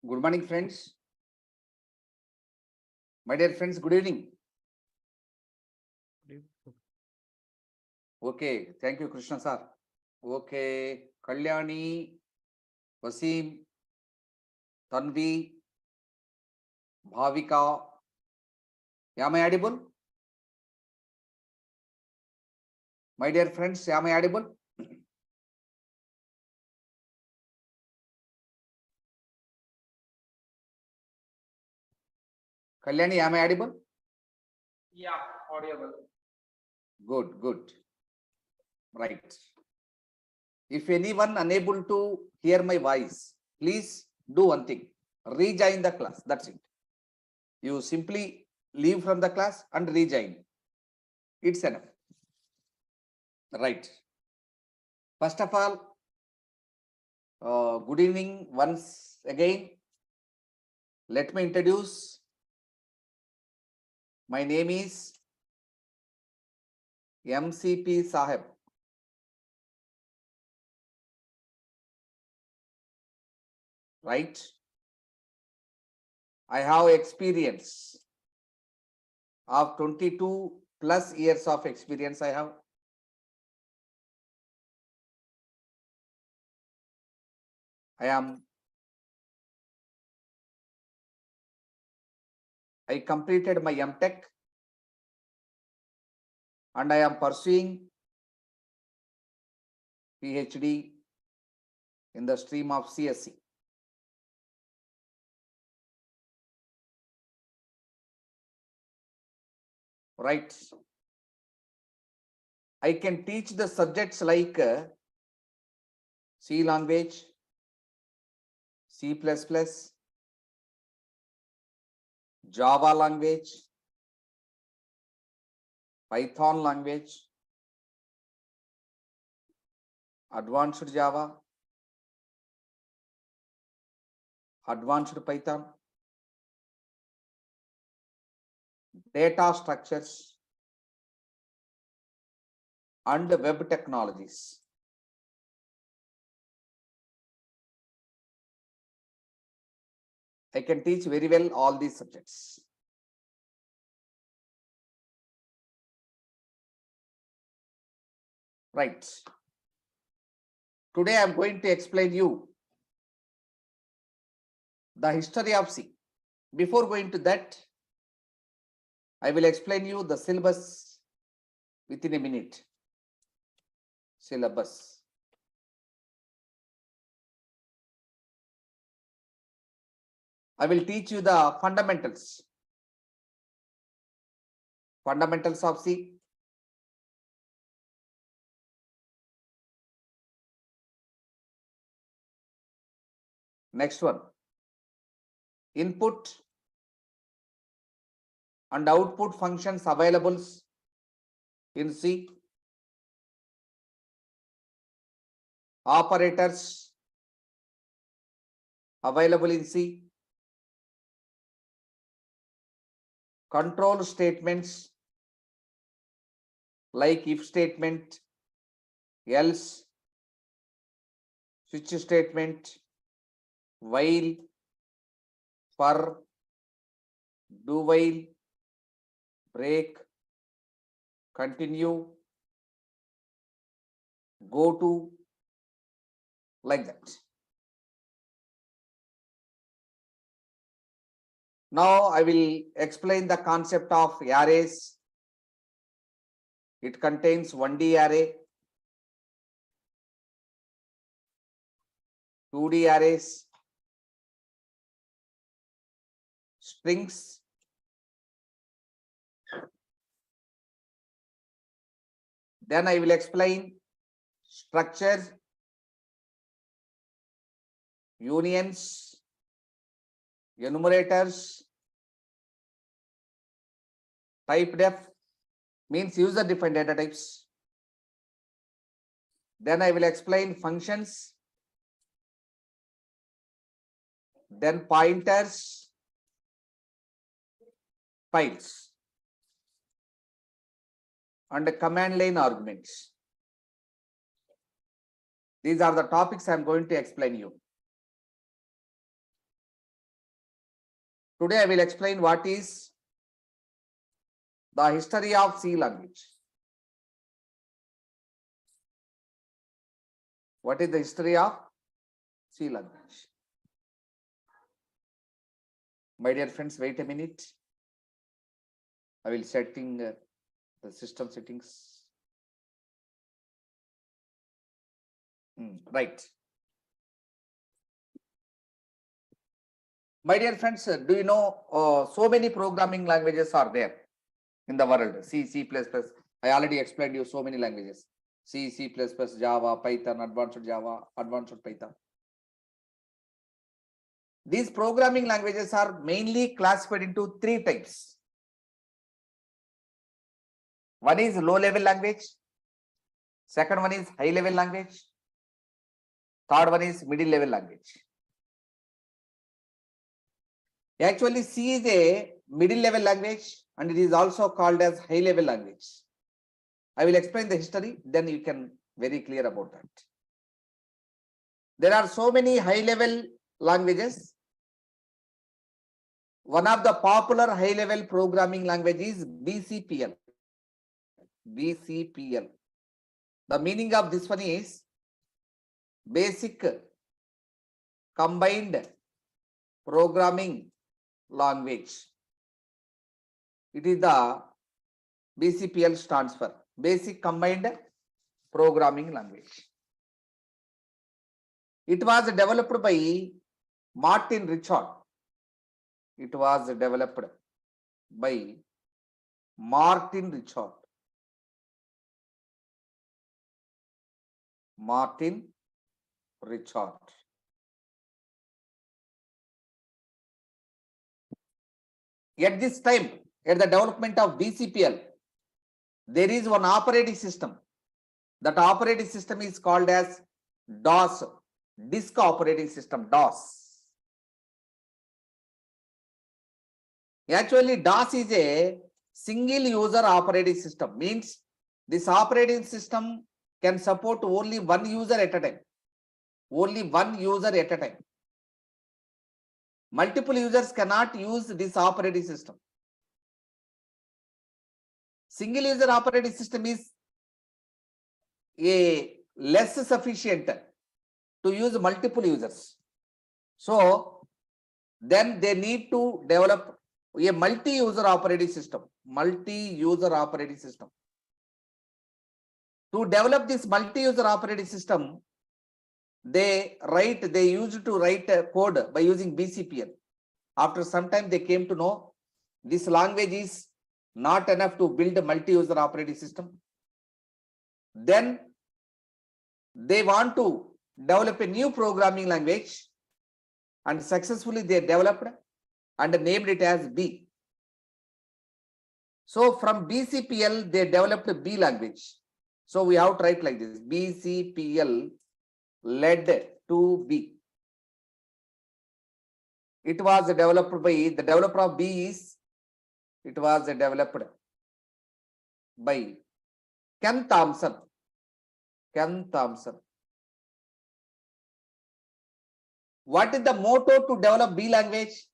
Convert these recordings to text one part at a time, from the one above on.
Good morning, friends. My dear friends, good evening. Okay, thank you, Krishna sir. Okay, Kalyani, Wasim, Tanvi, Bhavika. Am I audible? My dear friends, am I audible? Kalyani, am I audible? Yeah, audible. Good, good. Right. If anyone unable to hear my voice, please do one thing. Rejoin the class. That's it. You simply leave from the class and rejoin. It's enough. Right. First of all, good evening once again. Let me introduce. My name is M.C.P. Saheb. Right? I have experience of 22 plus years of experience I have. I completed my M.Tech and I am pursuing PhD in the stream of CSC. Right? I can teach the subjects like C language, C++, Java language, Python language, advanced Java, advanced Python, data structures, and web technologies. I can teach very well all these subjects. Right. Today I am going to explain you the history of C. Before going to that, I will explain you the syllabus within a minute. Syllabus. I will teach you the fundamentals. Fundamentals of C. Next one. Input and output functions available in C. Operators available in C. Control statements like if statement, else, switch statement, while, for, do while, break, continue, go to, like that. Now I will explain the concept of arrays. It contains 1D array, 2D arrays, strings, then I will explain structure, unions, enumerators, type def means user defined data types. Then I will explain functions, then pointers, files, and command line arguments. These are the topics I am going to explain you. Today I will explain what is the history of C language. What is the history of C language? My dear friends, wait a minute. I will setting the system settings. Right. My dear friends, do you know so many programming languages are there in the world? C, C++. I already explained you so many languages. C, C++, Java, Python, Advanced Java, Advanced Python. These programming languages are mainly classified into three types. One is low level language. Second one is high level language. Third one is middle level language. Actually, C is a middle level language and it is also called as high level language. I will explain the history, then you can very clear about that. There are so many high level languages. One of the popular high level programming language is BCPL. BCPL. The meaning of this one is basic combined programming language. It is the BCPL stands for basic combined programming language. It was developed by Martin Richard. It was developed by Martin Richard. Martin Richard. At this time, at the development of BCPL, there is one operating system. That operating system is called as DOS, disk operating system, DOS. Actually, DOS is a single user operating system, means this operating system can support only one user at a time. Only one user at a time. Multiple users cannot use this operating system. Single user operating system is a less sufficient to use multiple users. So then they need to develop a multi-user operating system. Multi-user operating system. To develop this multi-user operating system, they used to write code by using BCPL. After some time, they came to know this language is not enough to build a multi-user operating system. Then they want to develop a new programming language, and successfully they developed and named it as B. So from BCPL, they developed B language. So we have to write like this: BCPL led to B. It was developed by the developer of B is, it was developed by Ken Thompson. Ken Thompson. What is the motto to develop B language?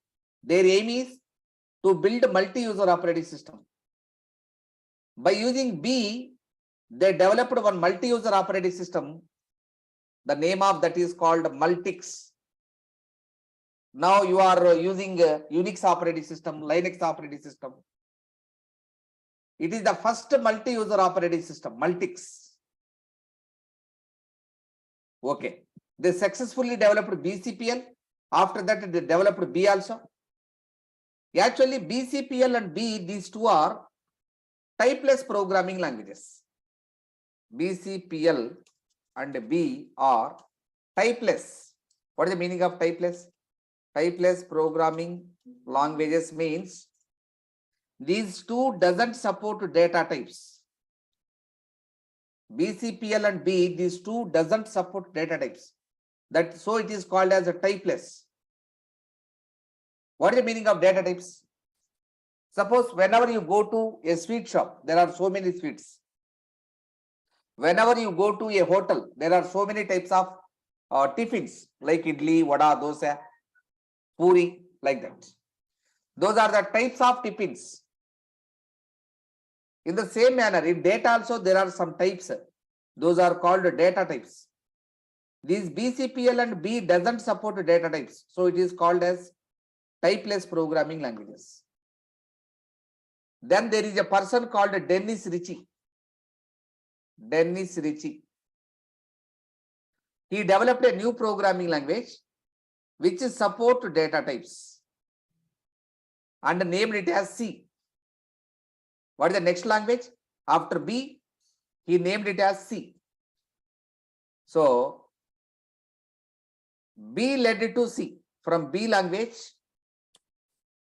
Their aim is to build multi-user operating system. By using B, they developed one multi-user operating system. The name of that is called Multics. Now you are using Unix operating system, Linux operating system. It is the first multi-user operating system, Multics. Okay. They successfully developed BCPL. After that, they developed B also. Actually, BCPL and B, these two are typeless programming languages. BCPL and B are typeless. What is the meaning of typeless? Typeless programming languages means these two doesn't support data types. BCPL and B, these two doesn't support data types. So it is called as a typeless. What is the meaning of data types? Suppose whenever you go to a sweet shop, there are so many sweets. Whenever you go to a hotel, there are so many types of tiffins like idli, vada, dosa, puri, like that. Those are the types of tippings. In the same manner, in data also there are some types. Those are called data types. These BCPL and B doesn't support data types. So it is called as typeless programming languages. Then there is a person called Dennis Ritchie. Dennis Ritchie. He developed a new programming language which support data types and named it as C. What is the next language? After B, he named it as C. So B led to C. From B language,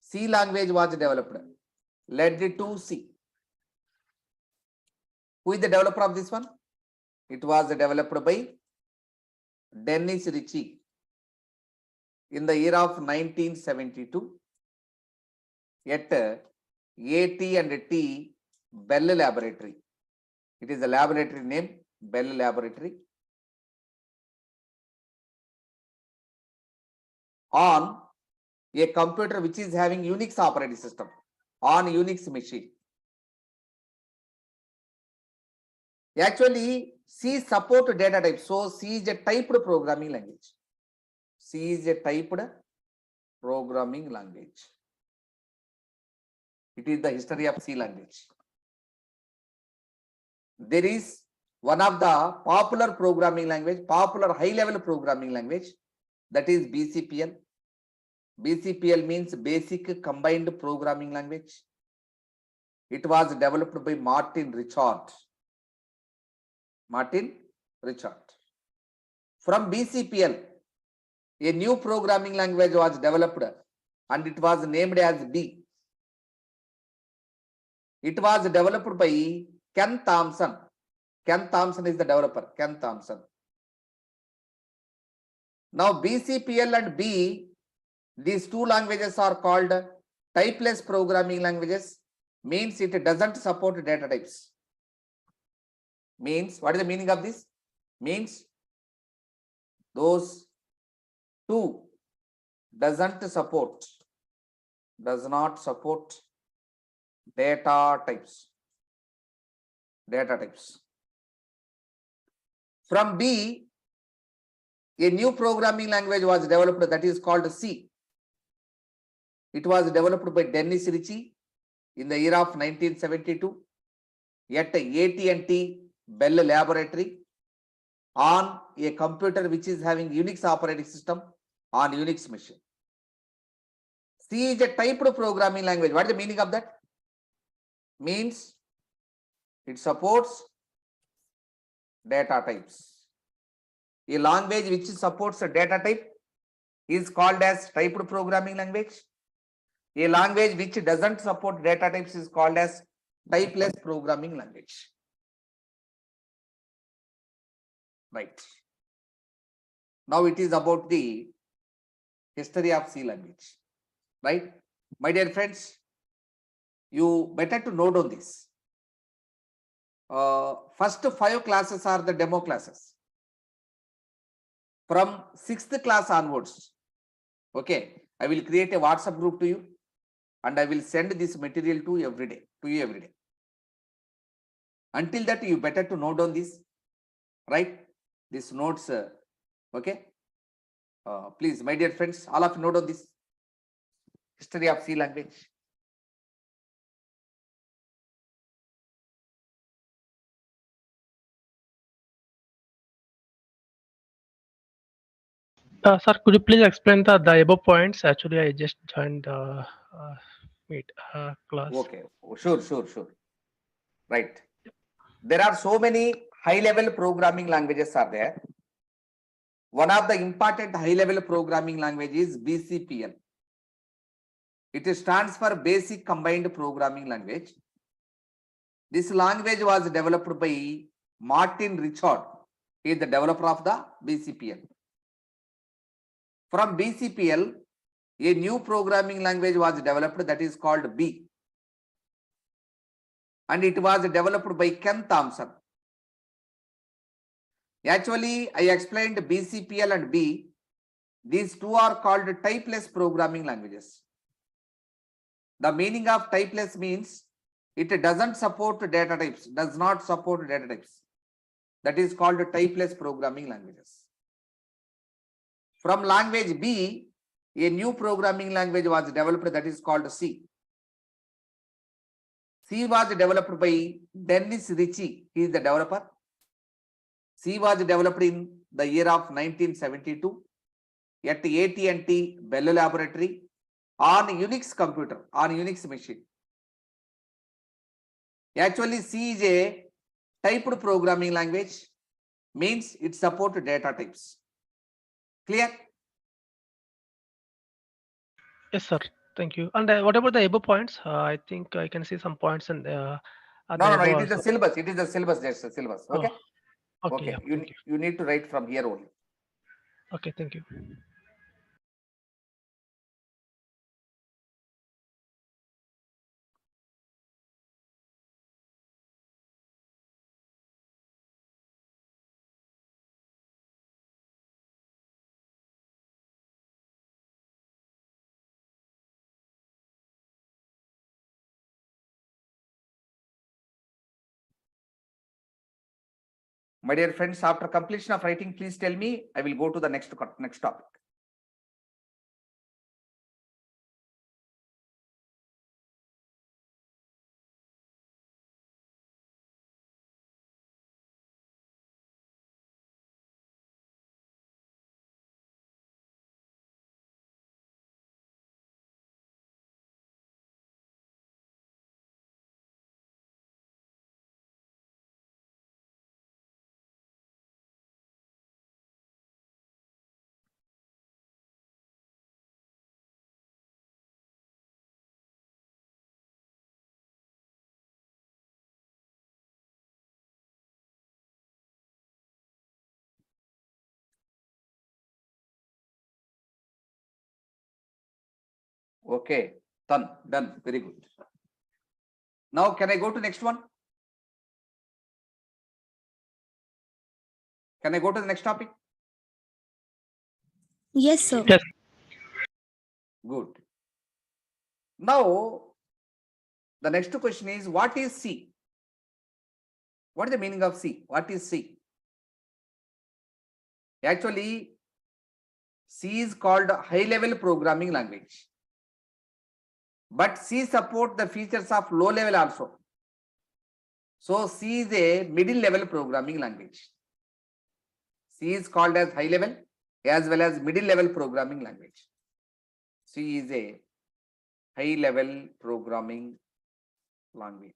C language was developed, led to C. Who is the developer of this one? It was developed by Dennis Ritchie in the year of 1972 at AT&T Bell Laboratory. It is a laboratory name, Bell Laboratory. On a computer which is having Unix operating system, on Unix machine. Actually, C support data type. So C is a typed programming language. C is a typed programming language. It is the history of C language. There is one of the popular programming language, popular high-level programming language, that is BCPL. BCPL means Basic Combined Programming Language. It was developed by Martin Richard. Martin Richard. From BCPL, a new programming language was developed and it was named as B. It was developed by Ken Thompson. Ken Thompson is the developer, Ken Thompson. Now BCPL and B, these two languages are called typeless programming languages, means it doesn't support data types. Means, what is the meaning of this? Means those two does not support data types. From B, a new programming language was developed that is called C. It was developed by Dennis Ritchie in the year of 1972 at AT&T Bell Laboratory on a computer which is having Unix operating system on Unix machine. C is a typed programming language. What is the meaning of that? Means it supports data types. A language which supports a data type is called as typed programming language. A language which doesn't support data types is called as typeless programming language. Right. Now it is about the history of C language. Right. My dear friends, you better to note on this. First 5 classes are the demo classes. From 6th class onwards, okay, I will create a WhatsApp group to you and I will send this material to you every day. Until that, you better to note on this, right? These notes, okay? Please, my dear friends, all of you note on this history of C language. Sir, could you please explain the above points? Actually, I just joined the class. Okay, sure. Right. There are so many high-level programming languages are there. One of the important high-level programming language is BCPL. It stands for Basic Combined Programming Language. This language was developed by Martin Richard. He is the developer of the BCPL. From BCPL, a new programming language was developed that is called B. And it was developed by Ken Thompson. Actually, I explained BCPL and B. These two are called typeless programming languages. The meaning of typeless means it doesn't support data types, does not support data types. That is called typeless programming languages. From language B, a new programming language was developed, that is called C. C was developed by Dennis Ritchie. He is the developer. C was developed in the year of 1972 at AT&T Bell Laboratory on Unix computer, on Unix machine. Actually, C is a typed programming language, means it supports data types. Clear? Yes, sir. Thank you. And what about the above points? I think I can see some points in No, the above it is the also. syllabus. It is the syllabus. That's the syllabus. Okay. Okay, Okay. yeah, thank you. You need to write from here only. Okay, thank you. My dear friends, after completion of writing, please tell me. I will go to the next topic. Okay, done. Very good. Now, can I go to next one? Can I go to the next topic? Yes, sir. Yes. Good. Now, the next question is, what is C? What is the meaning of C? What is C? Actually, C is called high-level programming language. But C supports the features of low level also. So C is a middle level programming language. C is called as high level as well as middle level programming language. C is a high level programming language.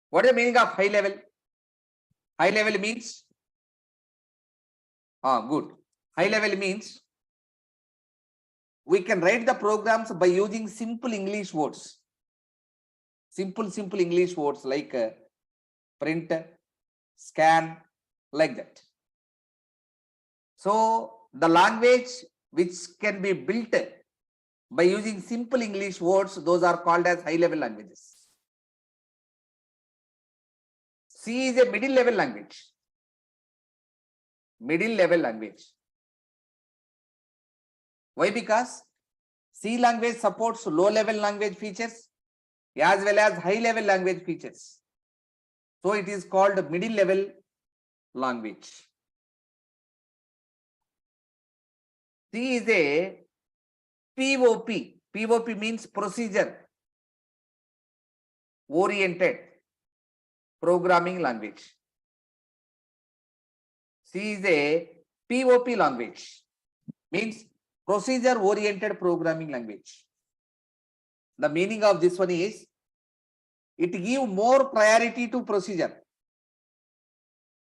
What is the meaning of high level? High level means good. High level means we can write the programs by using simple English words. Simple English words like print, scan, like that. So the language which can be built by using simple English words, those are called as high level languages. C is a middle level language. Middle level language. Why? Because C language supports low level language features as well as high level language features. So it is called middle level language. C is a POP. POP means procedure oriented programming language. C is a POP language, means procedure oriented programming language. The meaning of this one is it gives more priority to procedure.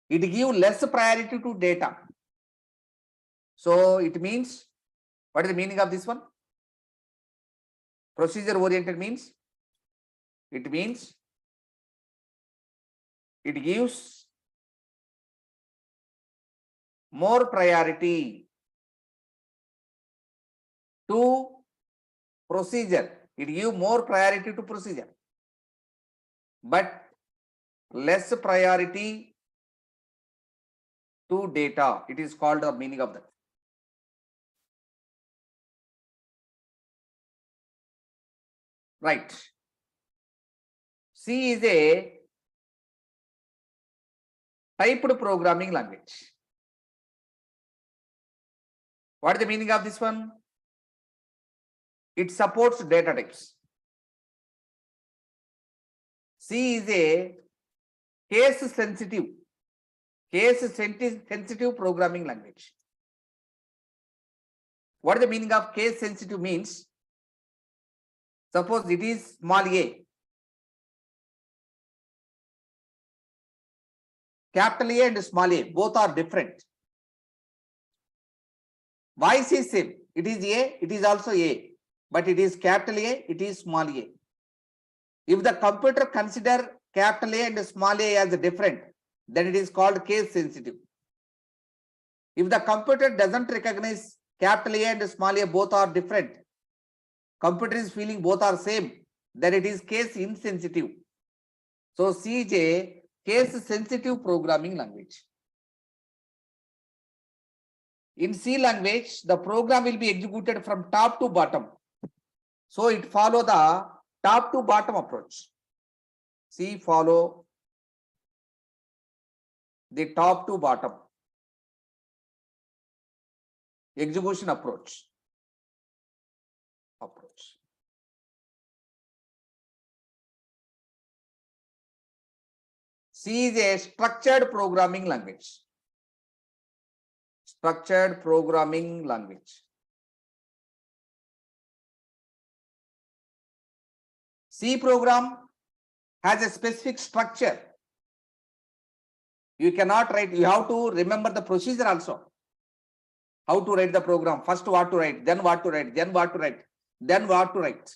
It gives less priority to data. So it means, what is the meaning of this one? Procedure oriented means, it means it gives more priority to procedure. It gives more priority to procedure, but less priority to data. It is called the meaning of that. Right. C is a typed programming language. What is the meaning of this one? It supports data types. C is a case sensitive programming language. What is the meaning of case sensitive means? Suppose it is small a. Capital A and small a, both are different. Voice is same. It is A, it is also A. But it is capital A, it is small a. If the computer consider capital A and small a as different, then it is called case sensitive. If the computer doesn't recognize capital A and small a both are different, computer is feeling both are same, then it is case insensitive. So C is a case sensitive programming language. In C language, the program will be executed from top to bottom. So it follow the top to bottom approach. C follow the top to bottom execution approach. C is a structured programming language. Structured programming language. C program has a specific structure. You cannot write, you have to remember the procedure also. How to write the program, first what to write, then what to write, then what to write, then what to write.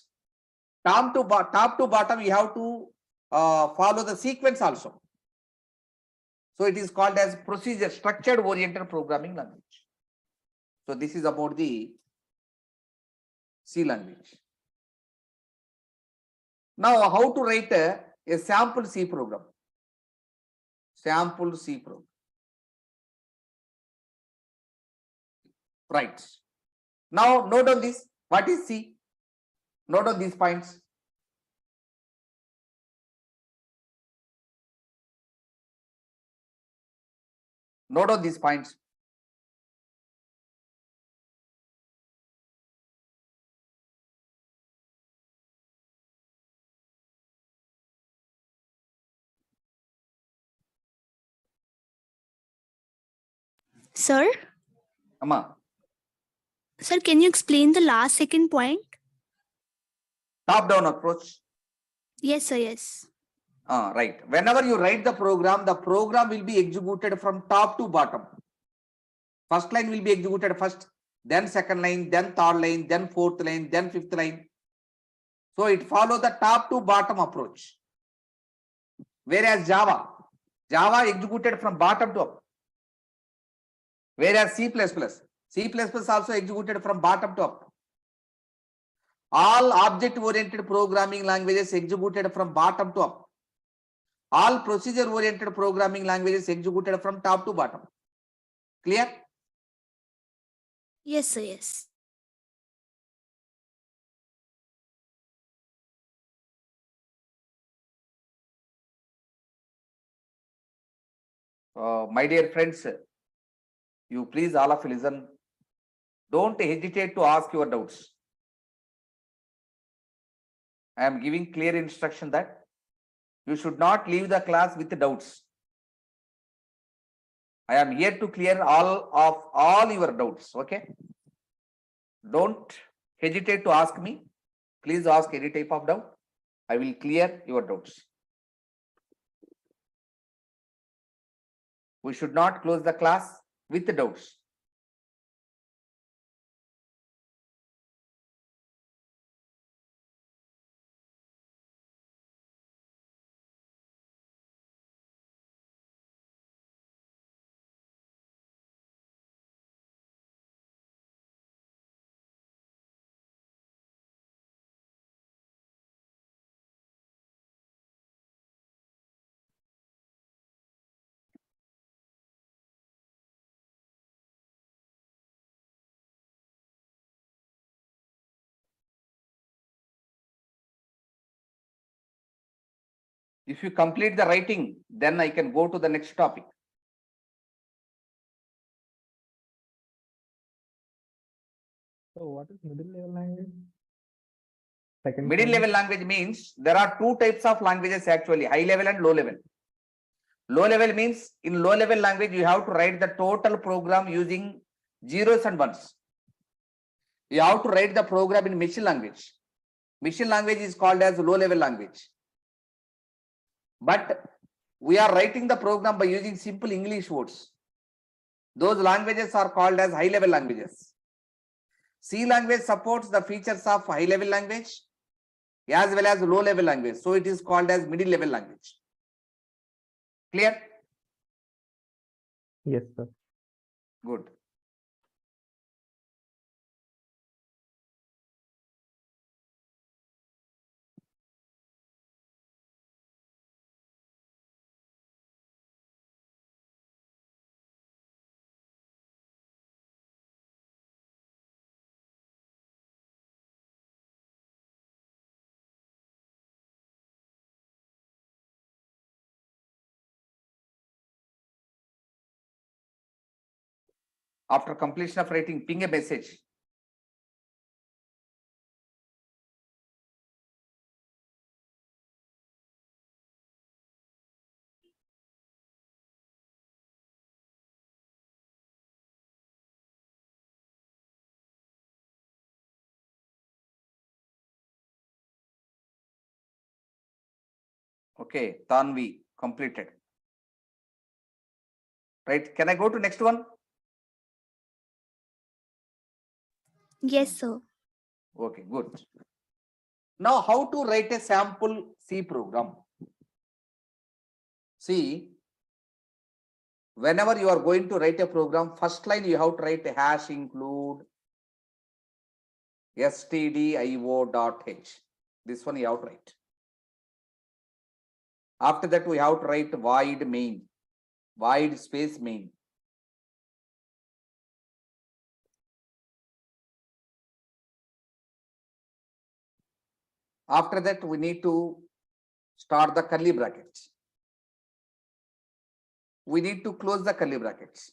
Top to bottom, you have to follow the sequence also. So it is called as procedure, structured oriented programming language. So this is about the C language. Now how to write a sample C program. Sample C program. Right. Now note down this. What is C? Note down these points. Note down these points. Sir? Amma. Sir, can you explain the last second point? Top down approach. Yes, sir, yes. Right. Whenever you write the program will be executed from top to bottom. First line will be executed first, then second line, then third line, then fourth line, then fifth line. So it follows the top to bottom approach. Whereas Java executed from bottom to up. Whereas C++ also executed from bottom to up. All object-oriented programming languages executed from bottom to up. All procedure-oriented programming languages executed from top to bottom. Clear? Yes, sir, yes. My dear friends, you please all of you listen. Don't hesitate to ask your doubts. I am giving clear instruction that you should not leave the class with doubts. I am here to clear all your doubts. Okay. Don't hesitate to ask me. Please ask any type of doubt. I will clear your doubts. We should not close the class with doubts. If you complete the writing, then I can go to the next topic. So what is middle level language? Second Middle point. level language means there are two types of languages actually, high level and low level. Low level means in low level language, you have to write the total program using zeros and ones. You have to write the program in machine language. Machine language is called as low level language. But we are writing the program by using simple English words. Those languages are called as high level languages. C language supports the features of high level language as well as low level language. So it is called as middle level language. Clear? Yes, sir. Good. After completion of writing, ping a message. Okay, Tanvi completed. Right? Can I go to next one? Yes, sir. Okay, good. Now, how to write a sample C program? See, whenever you are going to write a program, first line you have to write a hash include stdio.h. This one you have to write. After that, we have to write void main, void space main. After that, we need to start the curly brackets. We need to close the curly brackets.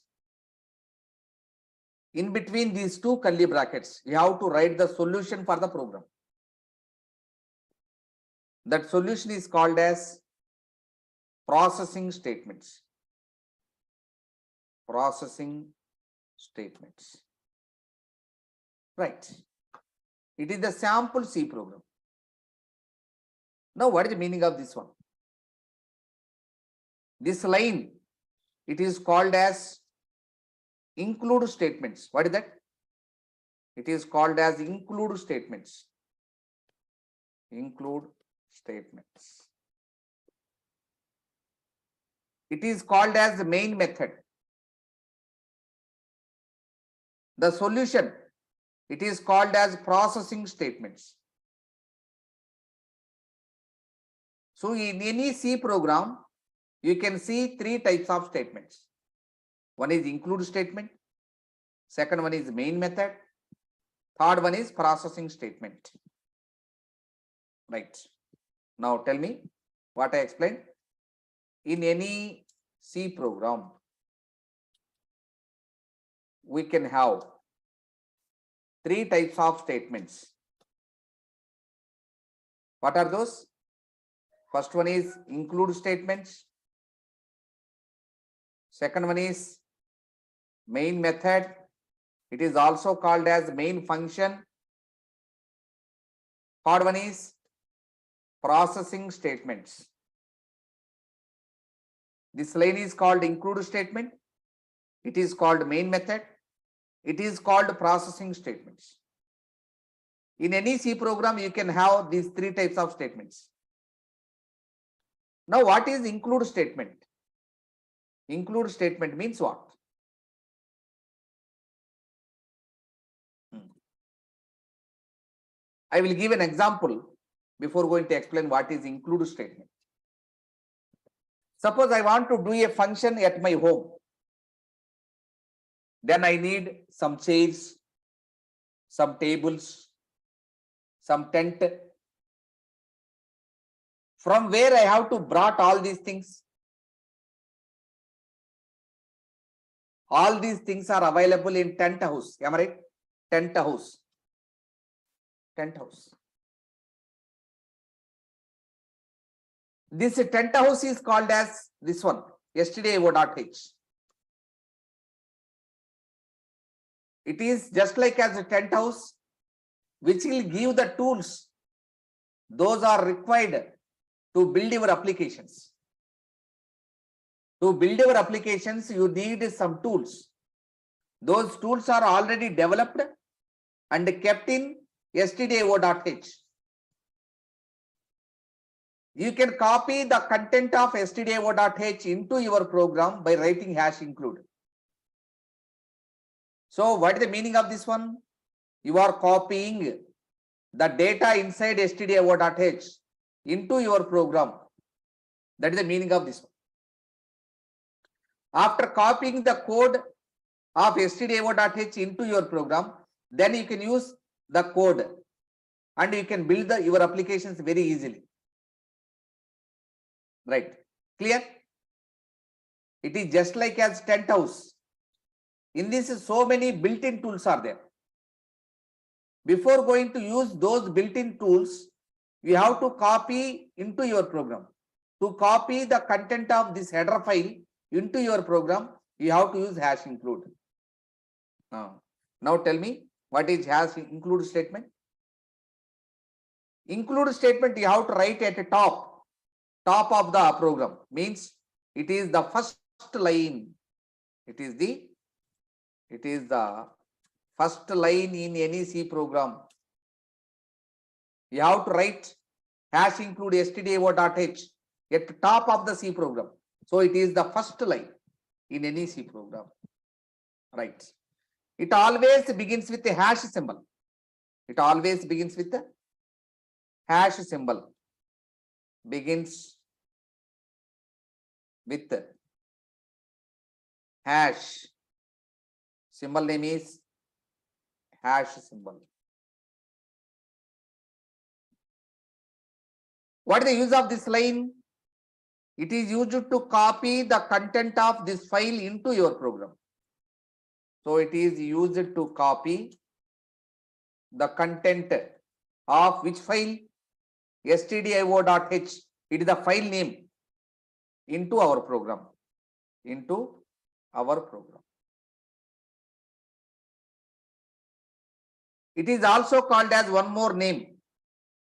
In between these two curly brackets, you have to write the solution for the program. That solution is called as processing statements. Processing statements. Right. It is the sample C program. Now, what is the meaning of this one? This line, it is called as include statements. What is that? It is called as include statements. Include statements. It is called as the main method. The solution, it is called as processing statements. So in any C program, you can see three types of statements. One is include statement. Second one is main method. Third one is processing statement. Right. Now tell me what I explained. In any C program, we can have three types of statements. What are those? First one is include statements. Second one is main method. It is also called as main function. Third one is processing statements. This line is called include statement. It is called main method. It is called processing statements. In any C program, you can have these three types of statements. Now, what is include statement? Include statement means what? I will give an example before going to explain what is include statement. Suppose I want to do a function at my home. Then I need some chairs, some tables, some tent, From where I have to brought all these things? All these things are available in tent house. Am I right? Tent house. Tent house. This tent house is called as this one, stdio.h. It is just like as a tent house, which will give the tools. Those are required to build your applications. To build your applications, you need some tools. Those tools are already developed and kept in stdio.h. You can copy the content of stdio.h into your program by writing hash include. So what is the meaning of this one? You are copying the data inside stdio.h into your program. That is the meaning of this one. After copying the code of stdio.h into your program, then you can use the code and you can build your applications very easily. Right? Clear? It is just like as tent house. In this, so many built-in tools are there. Before going to use those built-in tools, you have to copy into your program. To copy the content of this header file into your program, you have to use hash include. Now tell me, what is hash include statement? Include statement you have to write at the top of the program. Means it is the first line. It is the first line in any C program. You have to write hash include stdio.h at the top of the C program. So it is the first line in any C program. Right. It always begins with a hash symbol. It always begins with a hash symbol. Begins with hash. Symbol name is hash symbol. What is the use of this line? It is used to copy the content of this file into your program. So it is used to copy the content of which file? stdio.h. It is the file name into our program. Into our program. It is also called as one more name.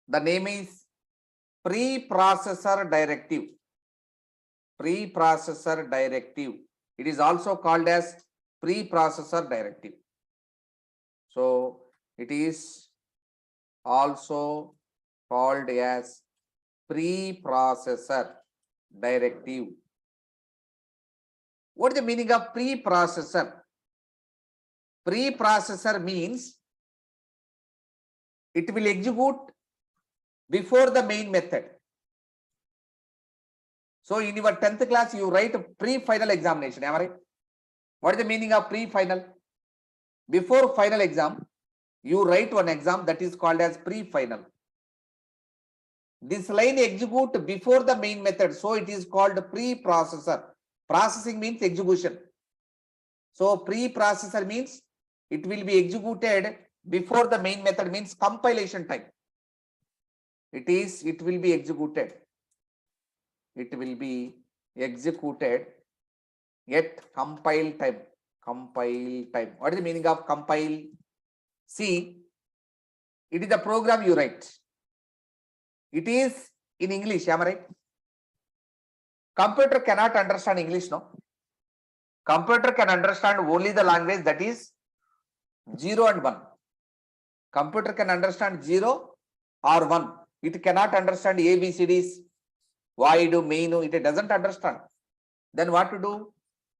The name is preprocessor directive. Preprocessor directive. It is also called as preprocessor directive. So it is also called as preprocessor directive. What is the meaning of preprocessor? Preprocessor means it will execute before the main method. So in your 10th class, you write pre-final examination. Am I right? What is the meaning of pre-final? Before final exam, you write one exam that is called as pre-final. This line execute before the main method. So it is called preprocessor. Processing means execution. So preprocessor means it will be executed before the main method, means compilation time. It will be executed. It will be executed at compile time. Compile time. What is the meaning of compile? See, it is the program you write. It is in English, am I right? Computer cannot understand English, no? Computer can understand only the language that is 0 and 1. Computer can understand 0 or 1. It cannot understand ABCDs, void, main, it doesn't understand. Then what to do?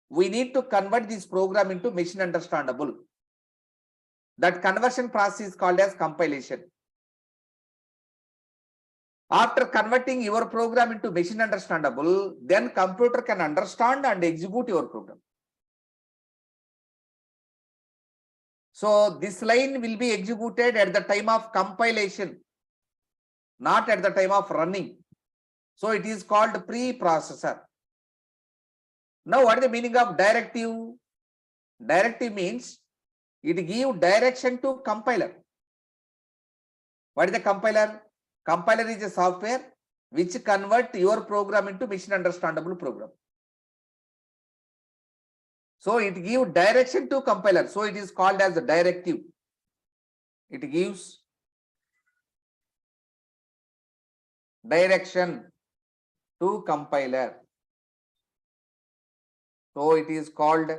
We need to convert this program into machine understandable. That conversion process is called as compilation. After converting your program into machine understandable, then computer can understand and execute your program. So this line will be executed at the time of compilation, not at the time of running. So it is called preprocessor. Now, what is the meaning of directive? Directive means it gives direction to compiler. What is the compiler? Compiler is a software which convert your program into machine understandable program. So it gives direction to compiler. So it is called as a directive. It gives direction to compiler. So it is called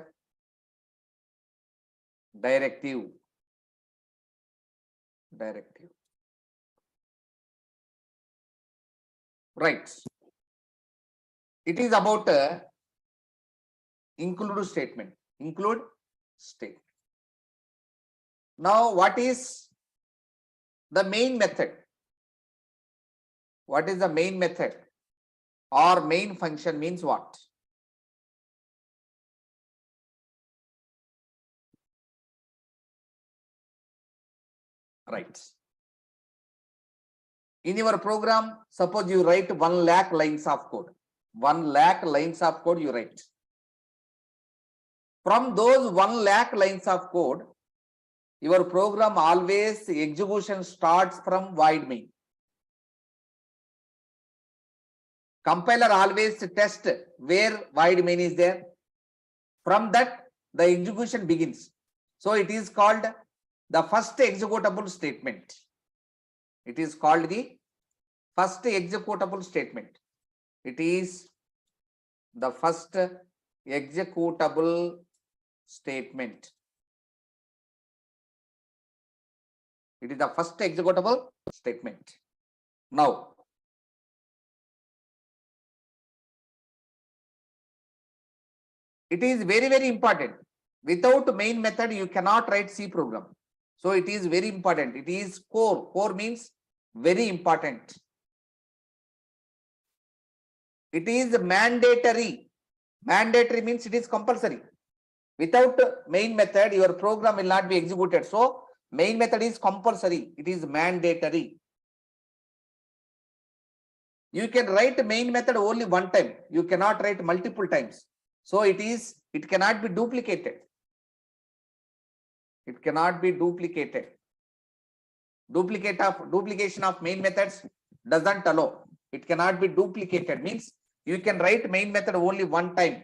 directive. Directive. Right. It is about include statement. Include statement. Now, what is the main method? What is the main method or main function means what? Right. In your program, suppose you write 1 lakh lines of code. 1 lakh lines of code you write. From those 1 lakh lines of code, your program always execution starts from void main. Compiler always test where void main is there. From that, the execution begins. So it is called the first executable statement. It is called the first executable statement. It is the first executable statement. It is the first executable statement. Now, it is very, very important. Without main method, you cannot write C program. So it is very important. It is core. Core means very important. It is mandatory. Mandatory means it is compulsory. Without main method, your program will not be executed. So main method is compulsory. It is mandatory. You can write main method only one time. You cannot write multiple times. So it cannot be duplicated. It cannot be duplicated. Duplication of main methods doesn't allow. It cannot be duplicated means you can write main method only one time.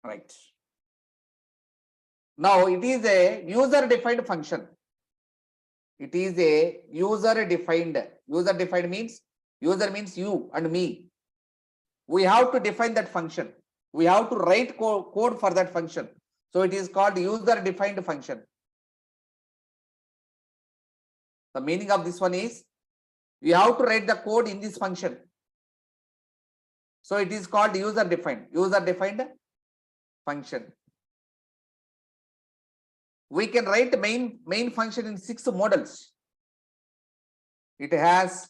Right. Now it is a user-defined function. It is a user-defined. User-defined means user means you and me. We have to define that function. We have to write code for that function. So it is called user-defined function. The meaning of this one is you have to write the code in this function. So it is called user-defined. User-defined function. We can write main function in 6 models. It has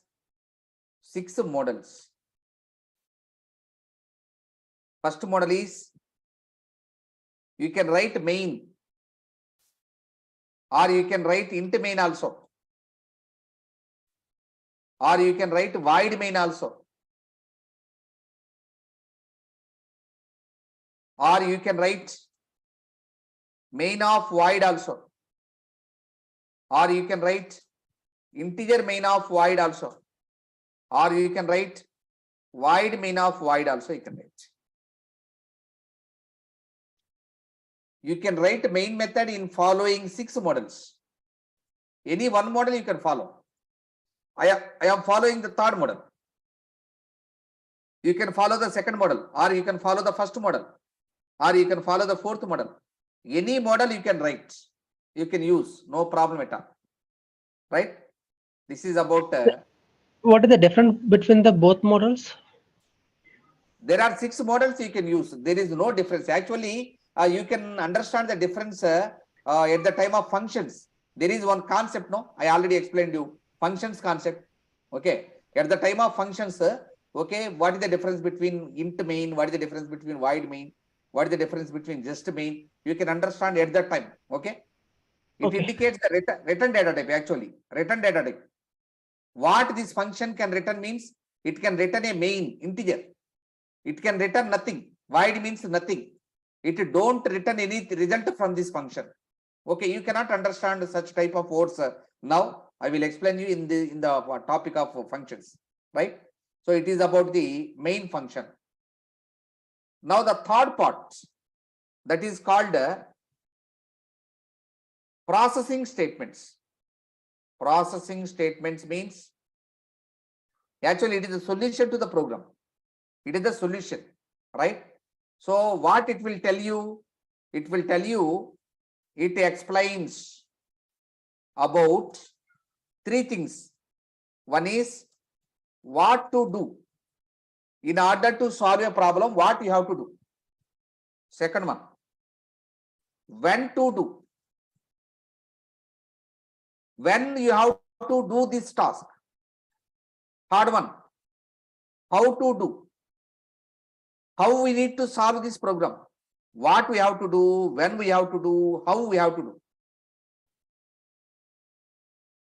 6 models. First model is you can write main or you can write int main also, or you can write void main also, or you can write main of void also, or you can write integer main of void also, or you can write void main of void also. You can write. You can write main method in following 6 models. Any one model you can follow. I am following the 3rd model. You can follow the 2nd model, or you can follow the 1st model, or you can follow the 4th model. Any model you can write, you can use, no problem at all. Right? This is about. What is the difference between the both models? There are 6 models you can use. There is no difference. Actually, you can understand the difference at the time of functions. There is one concept, no? I already explained you. Functions concept. Okay. At the time of functions, okay, what is the difference between int main? What is the difference between void main? What is the difference between just main? You can understand at that time. Okay. It indicates the return data type, actually. Return data type. What this function can return means it can return a main integer. It can return nothing. Void means nothing. It don't return any result from this function. Okay, you cannot understand such type of words. Now I will explain you in the topic of functions, right? So it is about the main function. Now the third part, that is called processing statements. Processing statements means actually it is a solution to the program. It is the solution, right? So what it will tell you? It will tell you, it explains about three things. One is what to do in order to solve a problem, what you have to do. Second one, when to do, when you have to do this task. Third one, how to do, how we need to solve this program, what we have to do, when we have to do, how we have to do.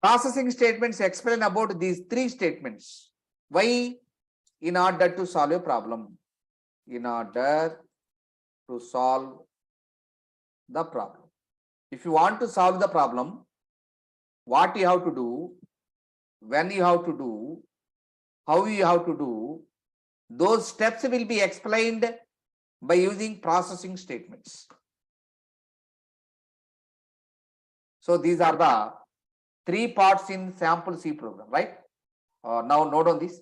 Processing statements explain about these three statements. Why? In order to solve a problem. In order to solve the problem. If you want to solve the problem, what you have to do, when you have to do, how you have to do, those steps will be explained by using processing statements. So these are the three parts in sample C program, right? Now note on this.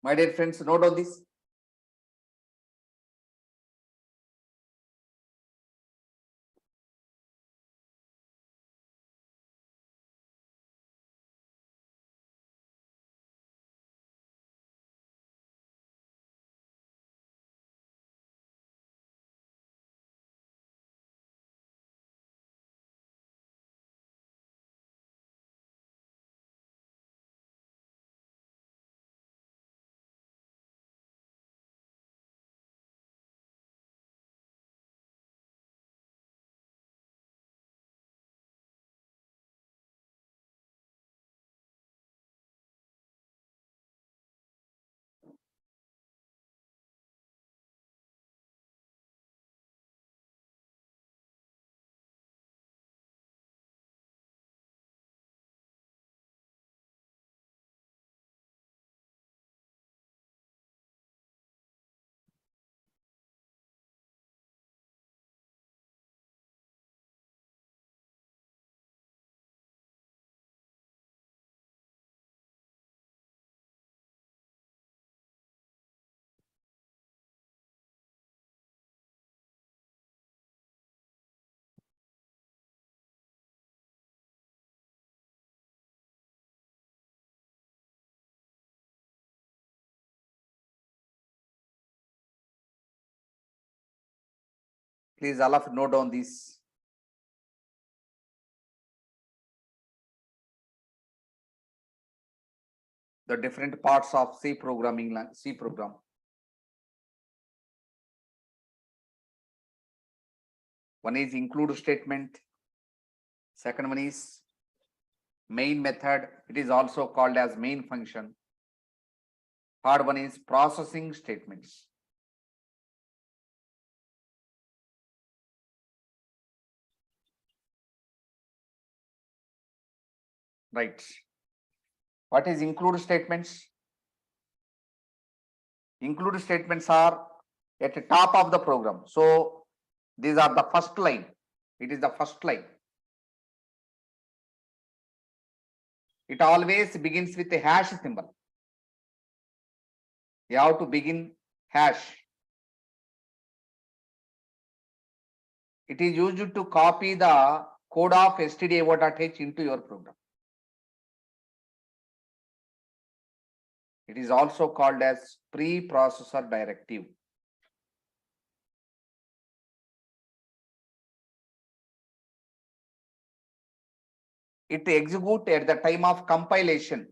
My dear friends, note on this. Please all of you note down this. The different parts of C programming, C program. One is include statement. Second one is main method. It is also called as main function. Third one is processing statements. Right. What is include statements? Include statements are at the top of the program. So these are the first line. It is the first line. It always begins with a hash symbol. You have to begin hash. It is used to copy the code of stdio.h into your program. It is also called as preprocessor directive. it execute at the time of compilation.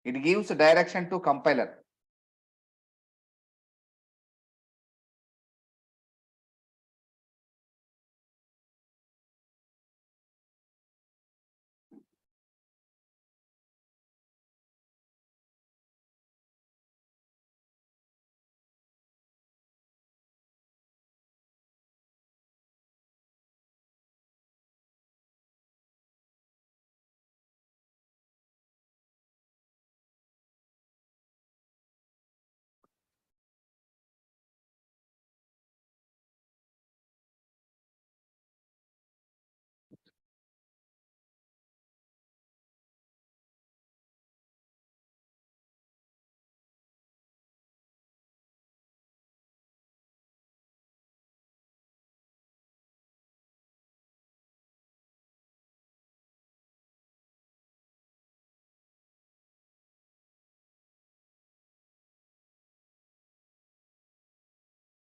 It gives direction to compiler.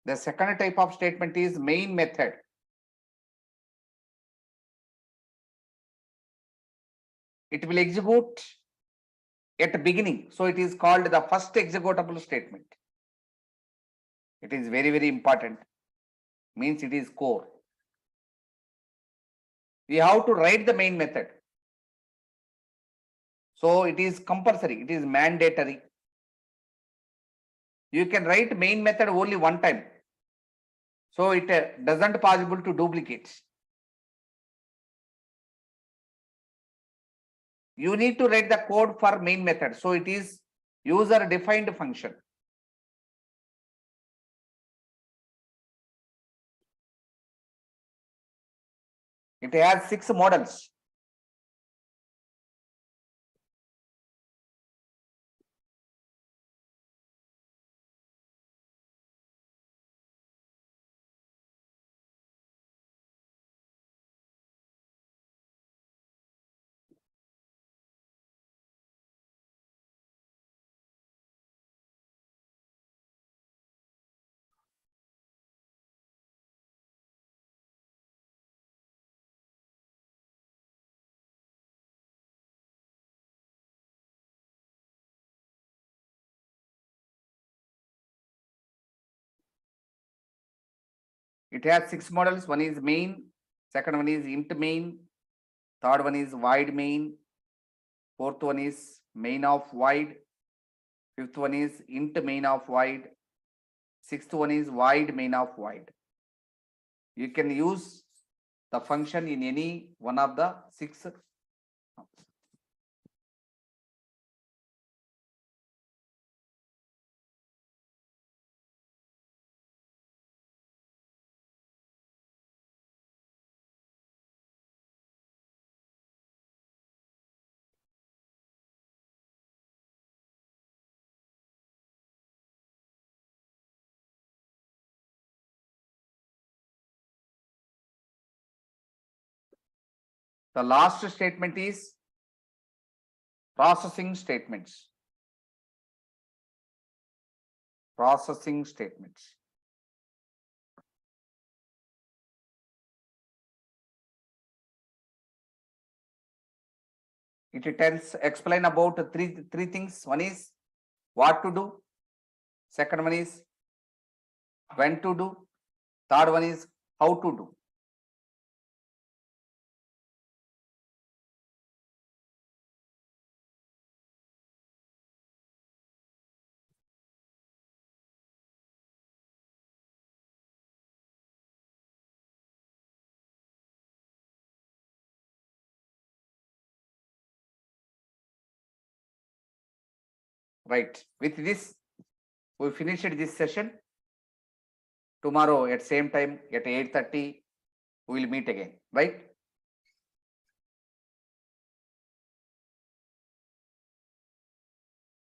The second type of statement is main method. It will execute at the beginning. So it is called the first executable statement. It is very, very important. Means it is core. We have to write the main method. So it is compulsory. It is mandatory. You can write main method only one time. So it doesn't possible to duplicate. You need to write the code for main method. So it is user defined function. It has 6 models. It has 6 models. One is main, second one is int main, third one is void main, fourth one is main of void, fifth one is int main of void, sixth one is void main of void. You can use the function in any one of the 6. The last statement is processing statements. Processing statements. It explain about three things. One is what to do. Second one is when to do. Third one is how to do. Right. With this, we finished this session. Tomorrow at same time at 8:30, we will meet again. Right.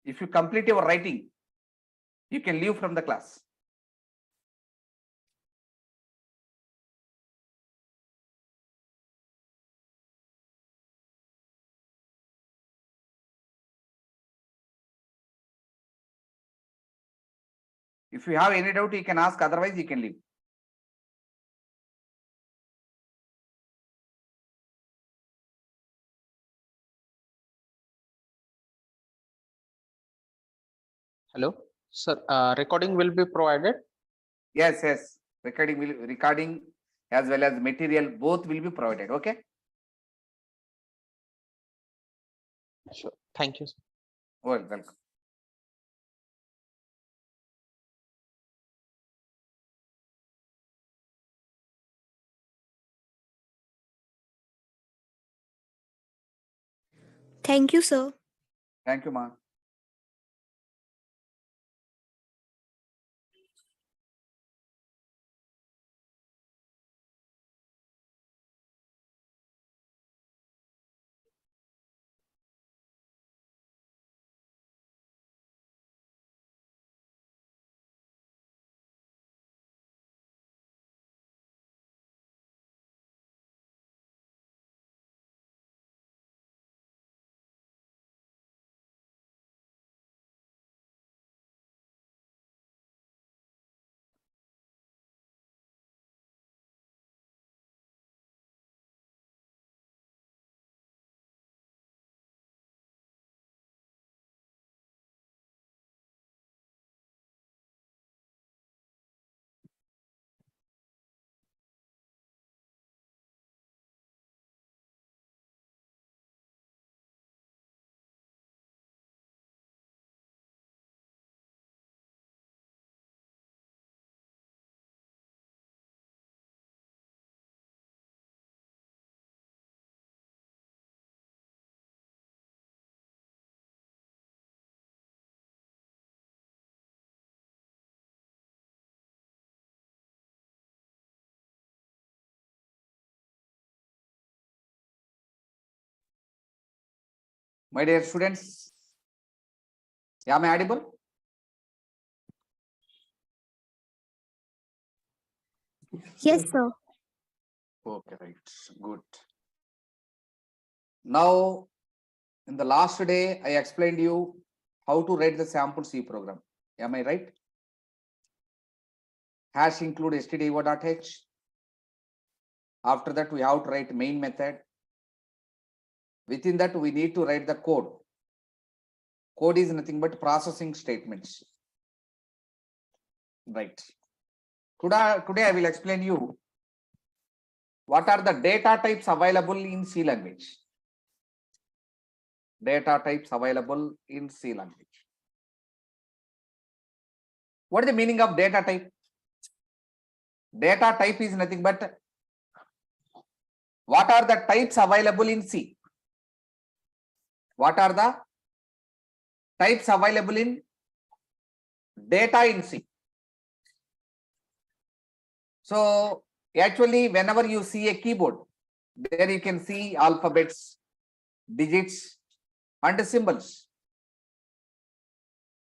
If you complete your writing, you can leave from the class. If you have any doubt, you can ask, otherwise you can leave. Hello, sir. Recording will be provided. Yes, yes. Recording as well as material, both will be provided. Okay. Sure. Thank you. Welcome. Thank you, sir. Thank you, ma. My dear students, am I audible? Yes, sir. Okay, right. Good. Now, in the last day, I explained you how to write the sample C program. Am I right? Hash include stdio.h. After that, we have to write main method. Within that, we need to write the code. Code is nothing but processing statements. Right. Today I will explain you what are the data types available in C language. Data types available in C language. What is the meaning of data type? Data type is nothing but what are the types available in C? What are the types available in data in C? So actually, whenever you see a keyboard, there you can see alphabets, digits, and symbols.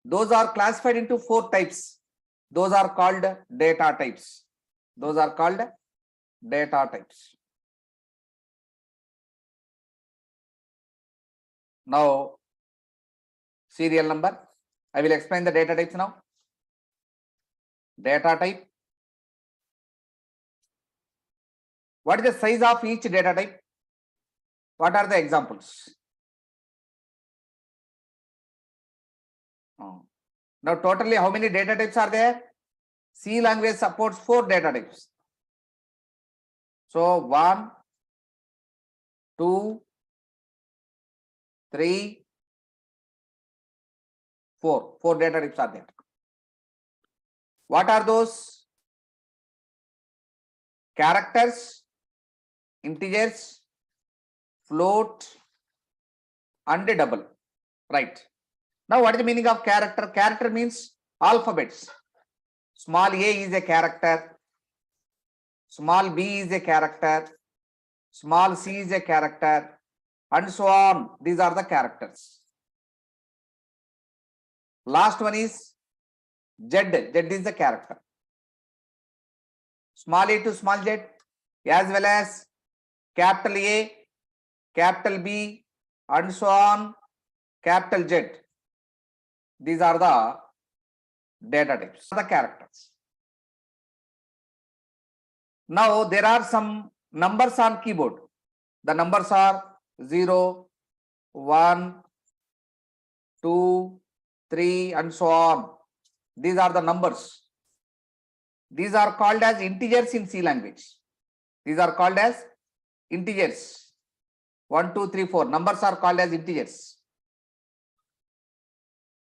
Those are classified into 4 types. Those are called data types. Those are called data types. Now, serial number. I will explain the data types now. Data type. What is the size of each data type? What are the examples? Now, totally how many data types are there? C language supports 4 data types. So 1, 2, 3, 4. 4 data types are there. What are those? Characters, integers, float, and double. Right. Now, what is the meaning of character? Character means alphabets. Small a is a character. Small b is a character. Small c is a character. And so on. These are the characters. Last one is Z. Z is the character. Small a to small z, as well as capital A, capital B, and so on, capital Z. These are the data types, the characters. Now there are some numbers on keyboard. The numbers are 0, 1, 2, 3 and so on. These are the numbers. These are called as integers in C language. These are called as integers. 1, 2, 3, 4. Numbers are called as integers.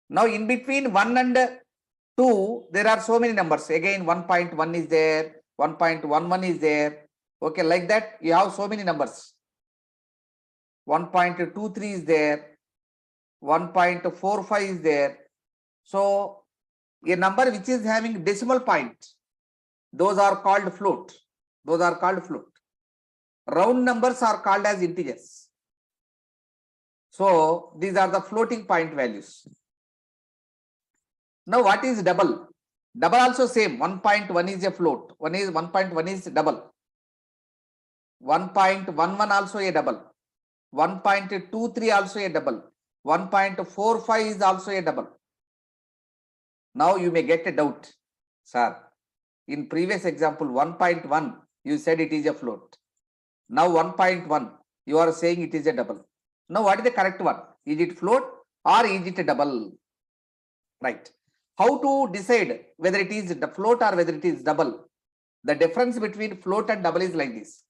Now in between 1 and 2, there are so many numbers. Again, 1.1 is there, 1.11 is there. Okay, like that, you have so many numbers. 1.23 is there, 1.45 is there. So a number which is having decimal point, those are called float. Those are called float. Round numbers are called as integers. So these are the floating point values. Now what is double? Double also same. 1.1 is a float. 1.1 is double. 1.11 also a double. 1.23 also a double. 1.45 is also a double. Now you may get a doubt, sir. In previous example 1.1 you said it is a float. Now 1.1 you are saying it is a double. Now what is the correct one? Is it float or is it a double? Right. How to decide whether it is the float or whether it is double? The difference between float and double is like this.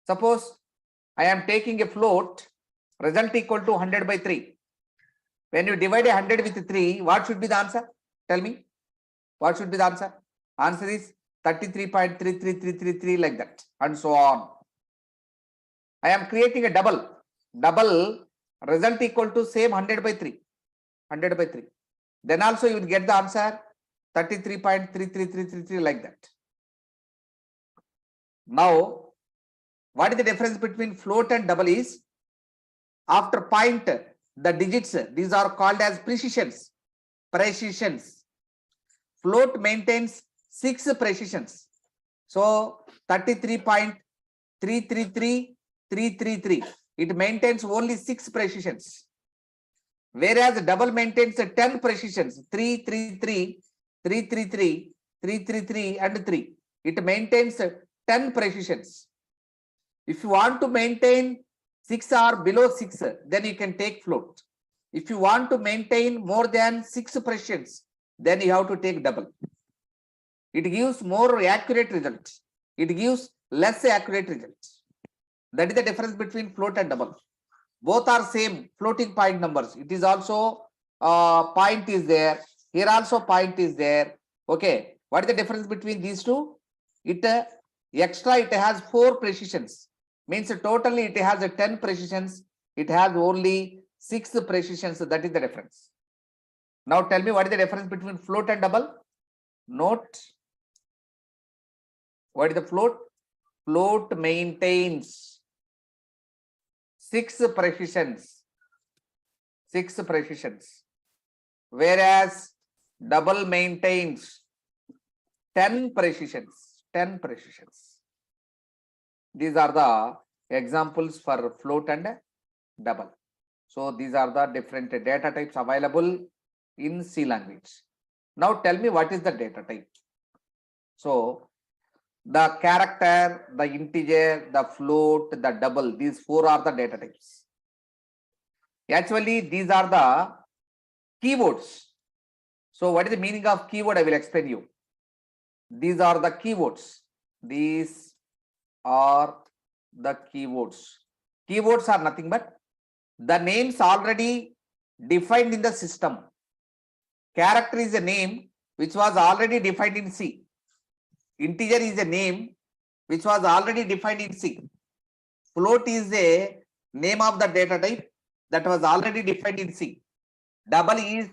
Suppose I am taking a float, result equal to 100 by 3. When you divide 100 with 3, what should be the answer? Tell me. What should be the answer? Answer is 33.33333 like that and so on. I am creating a double. Double result equal to same 100 by 3. 100 by 3. Then also you will get the answer 33.33333 like that. Now, what is the difference between float and double is, after point, the digits, these are called as precisions. Precisions. Float maintains 6 precisions. So 33.333333. It maintains only 6 precisions. Whereas double maintains 10 precisions. 333, 333, 333 and 3. It maintains 10 precisions. If you want to maintain 6 or below 6, then you can take float. If you want to maintain more than 6 precisions, then you have to take double. It gives more accurate results. It gives less accurate results. That is the difference between float and double. Both are same floating point numbers. It is also point is there. Here also point is there. Okay. What is the difference between these two? It extra it has 4 precisions. Means totally it has 10 precisions. It has only 6 precisions. That is the difference. Now tell me what is the difference between float and double? Note. What is the float? Float maintains 6 precisions. 6 precisions. Whereas double maintains 10 precisions. 10 precisions. These are the examples for float and double. So these are the different data types available in C language. Now tell me what is the data type. So the character, the integer, the float, the double, these 4 are the data types. Actually, these are the keywords. So what is the meaning of keyword? I will explain you. These are the keywords. These are the keywords. Keywords are nothing but the names already defined in the system. Character is a name which was already defined in C. Integer is a name which was already defined in C. Float is a name of the data type that was already defined in C. Double is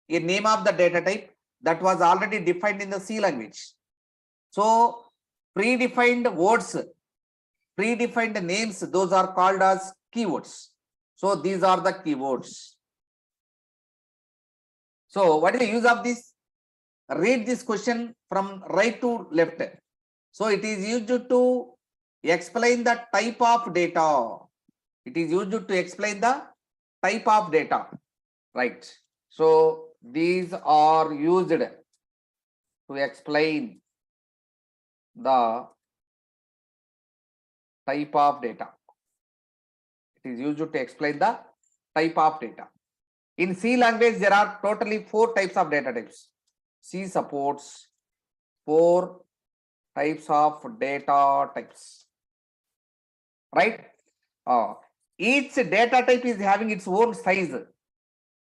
a name of the data type that was already defined in the C language. So predefined words, predefined names, those are called as keywords. So these are the keywords. So what is the use of this? Read this question from right to left. So it is used to explain the type of data. It is used to explain the type of data. Right. So these are used to explain the type of data. It is used to explain the type of data. In C language, there are totally 4 types of data types. C supports 4 types of data types. Right? Each data type is having its own size.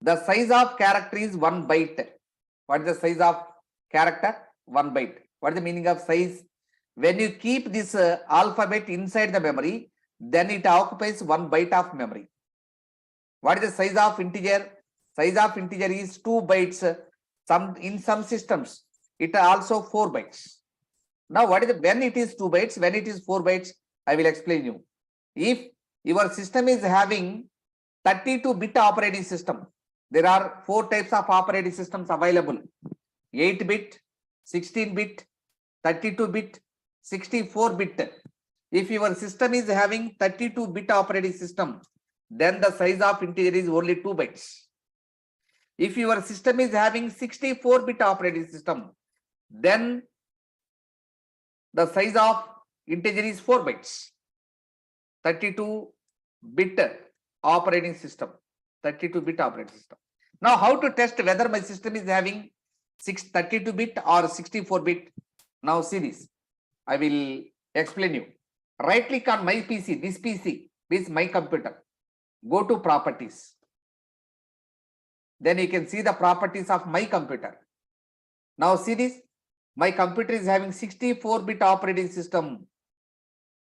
The size of character is 1 byte. What is the size of character? 1 byte. What is the meaning of size? When you keep this alphabet inside the memory, then it occupies 1 byte of memory. What is the size of integer? Size of integer is 2 bytes. In some systems, it also 4 bytes. Now, what is when it is 2 bytes? When it is 4 bytes, I will explain you. If your system is having 32-bit operating system, there are 4 types of operating systems available: 8-bit, 16-bit, 32-bit, 64-bit. If your system is having 32-bit operating system, then the size of integer is only 2 bytes. If your system is having 64-bit operating system, then the size of integer is 4 bytes. 32-bit operating system. 32-bit operating system. Now, how to test whether my system is having 32-bit or 64-bit? Now, see this. I will explain you. Right click on my PC. This PC is my computer. Go to properties. Then you can see the properties of my computer. Now, see this. My computer is having 64-bit operating system.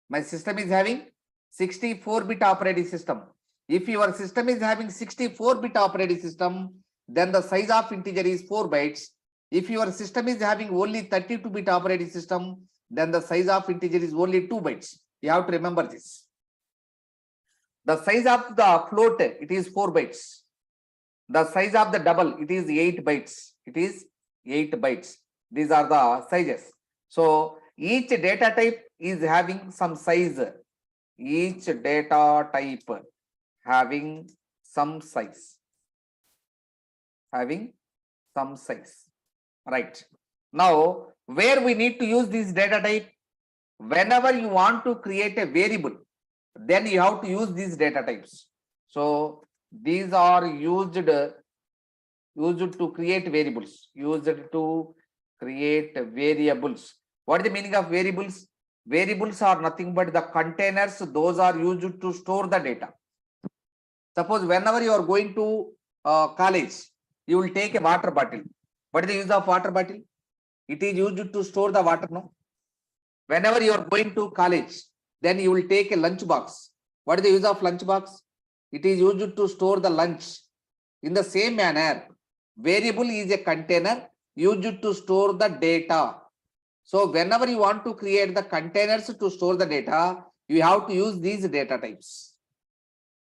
My system is having 64-bit operating system. If your system is having 64-bit operating system, then the size of integer is 4 bytes. If your system is having only 32-bit operating system, then the size of integer is only 2 bytes. You have to remember this. The size of the float, it is 4 bytes. The size of the double, it is 8 bytes. It is 8 bytes. These are the sizes. So each data type is having some size. Each data type having some size. Having some size. Right. Now, where we need to use this data type? Whenever you want to create a variable, then you have to use these data types. So these are used to create variables. Used to create variables. What is the meaning of variables? Variables are nothing but the containers. Those are used to store the data. Suppose whenever you are going to college, you will take a water bottle. What is the use of water bottle? It is used to store the water, no? Whenever you are going to college, then you will take a lunch box. What is the use of lunch box? It is used to store the lunch. In the same manner, variable is a container used to store the data. So whenever you want to create the containers to store the data, you have to use these data types.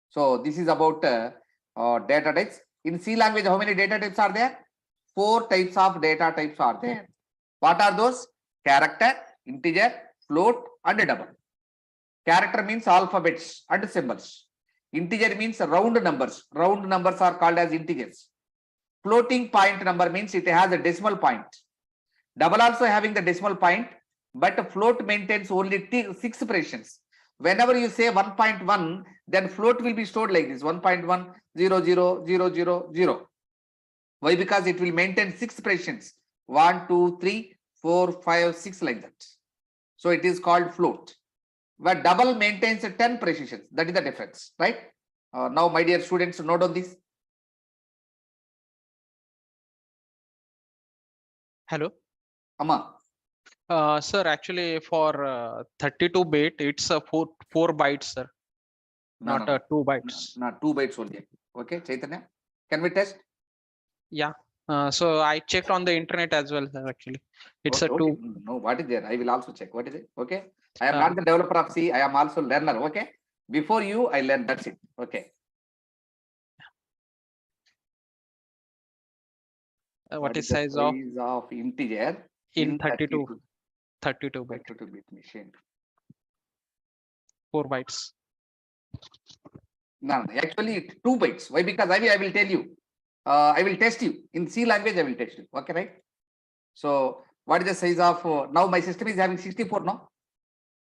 So this is about data types. In C language, how many data types are there? 4 types of data types are there. What are those? Character, integer, float, and double. Character means alphabets and symbols. Integer means round numbers. Round numbers are called as integers. Floating point number means it has a decimal point. Double also having the decimal point, but float maintains only 6 fractions. Whenever you say 1.1, then float will be stored like this: 1.1, 0, 0, 0, 0, 0. Why? Because it will maintain 6 fractions. 1, 2, 3, 4, 5, 6 like that. So it is called float. But double maintains 10 precisions. That is the difference, right? Now, my dear students, note on this. Hello. Amma. Sir, actually for 32-bit, it's a 4 bytes, sir. No, Not no, 2 bytes. no, 2 bytes only. Okay, Chaitanya, can we test? Yeah. So I checked on the internet as well, sir, actually. It's Okay, a 2. No, what is there? I will also check. What is it? Okay. I am Uh, not the developer of C. I am also learner. Okay. Before you, I learned. That's it. Okay. what is the size of integer in 32 bit, 32-bit machine? 4 bytes. No, actually 2 bytes. Why? Because I will tell you. I will test you in C language. I will test you. Okay, right? So what is the size of now my system is having 64 now.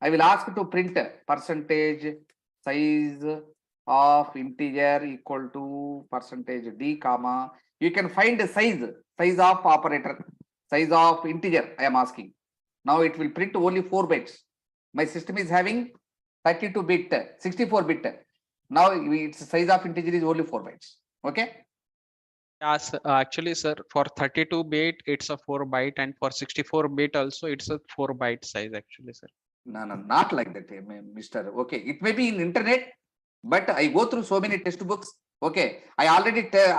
I will ask to print percentage size of integer equal to percentage d comma. You can find the size of operator, size of integer. I am asking. Now it will print only 4 bytes. My system is having 32 bit, 64 bit. Now its size of integer is only 4 bytes. Okay. Yes, actually, sir, for 32-bit, it's a 4 byte, and for 64-bit also, it's a 4 byte size, actually, sir. No, not like that, Mr. Okay, it may be in internet, but I go through so many textbooks. Okay, I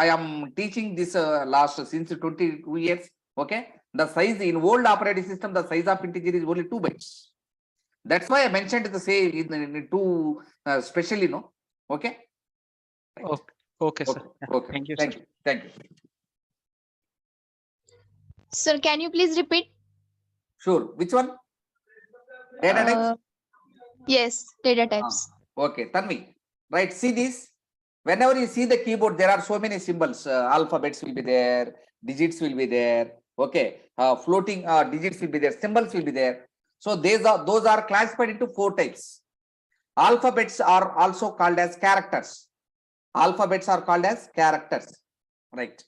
am teaching this last since 22 years. Okay, the size in old operating system, the size of integer is only 2 bytes. That's why I mentioned the say in two specially, no. Okay. Right. Okay, okay, sir. Okay. Yeah, Okay. thank you, Thank sir. you. Thank you. Sir, can you please repeat? Sure. Which one? Data types. Yes, data types. Okay, Tanvi. Right. See this. Whenever you see the keyboard, there are so many symbols. Alphabets will be there. Digits will be there. Okay. Floating digits will be there. Symbols will be there. So those are classified into 4 types. Alphabets are also called as characters. Alphabets are called as characters. Right.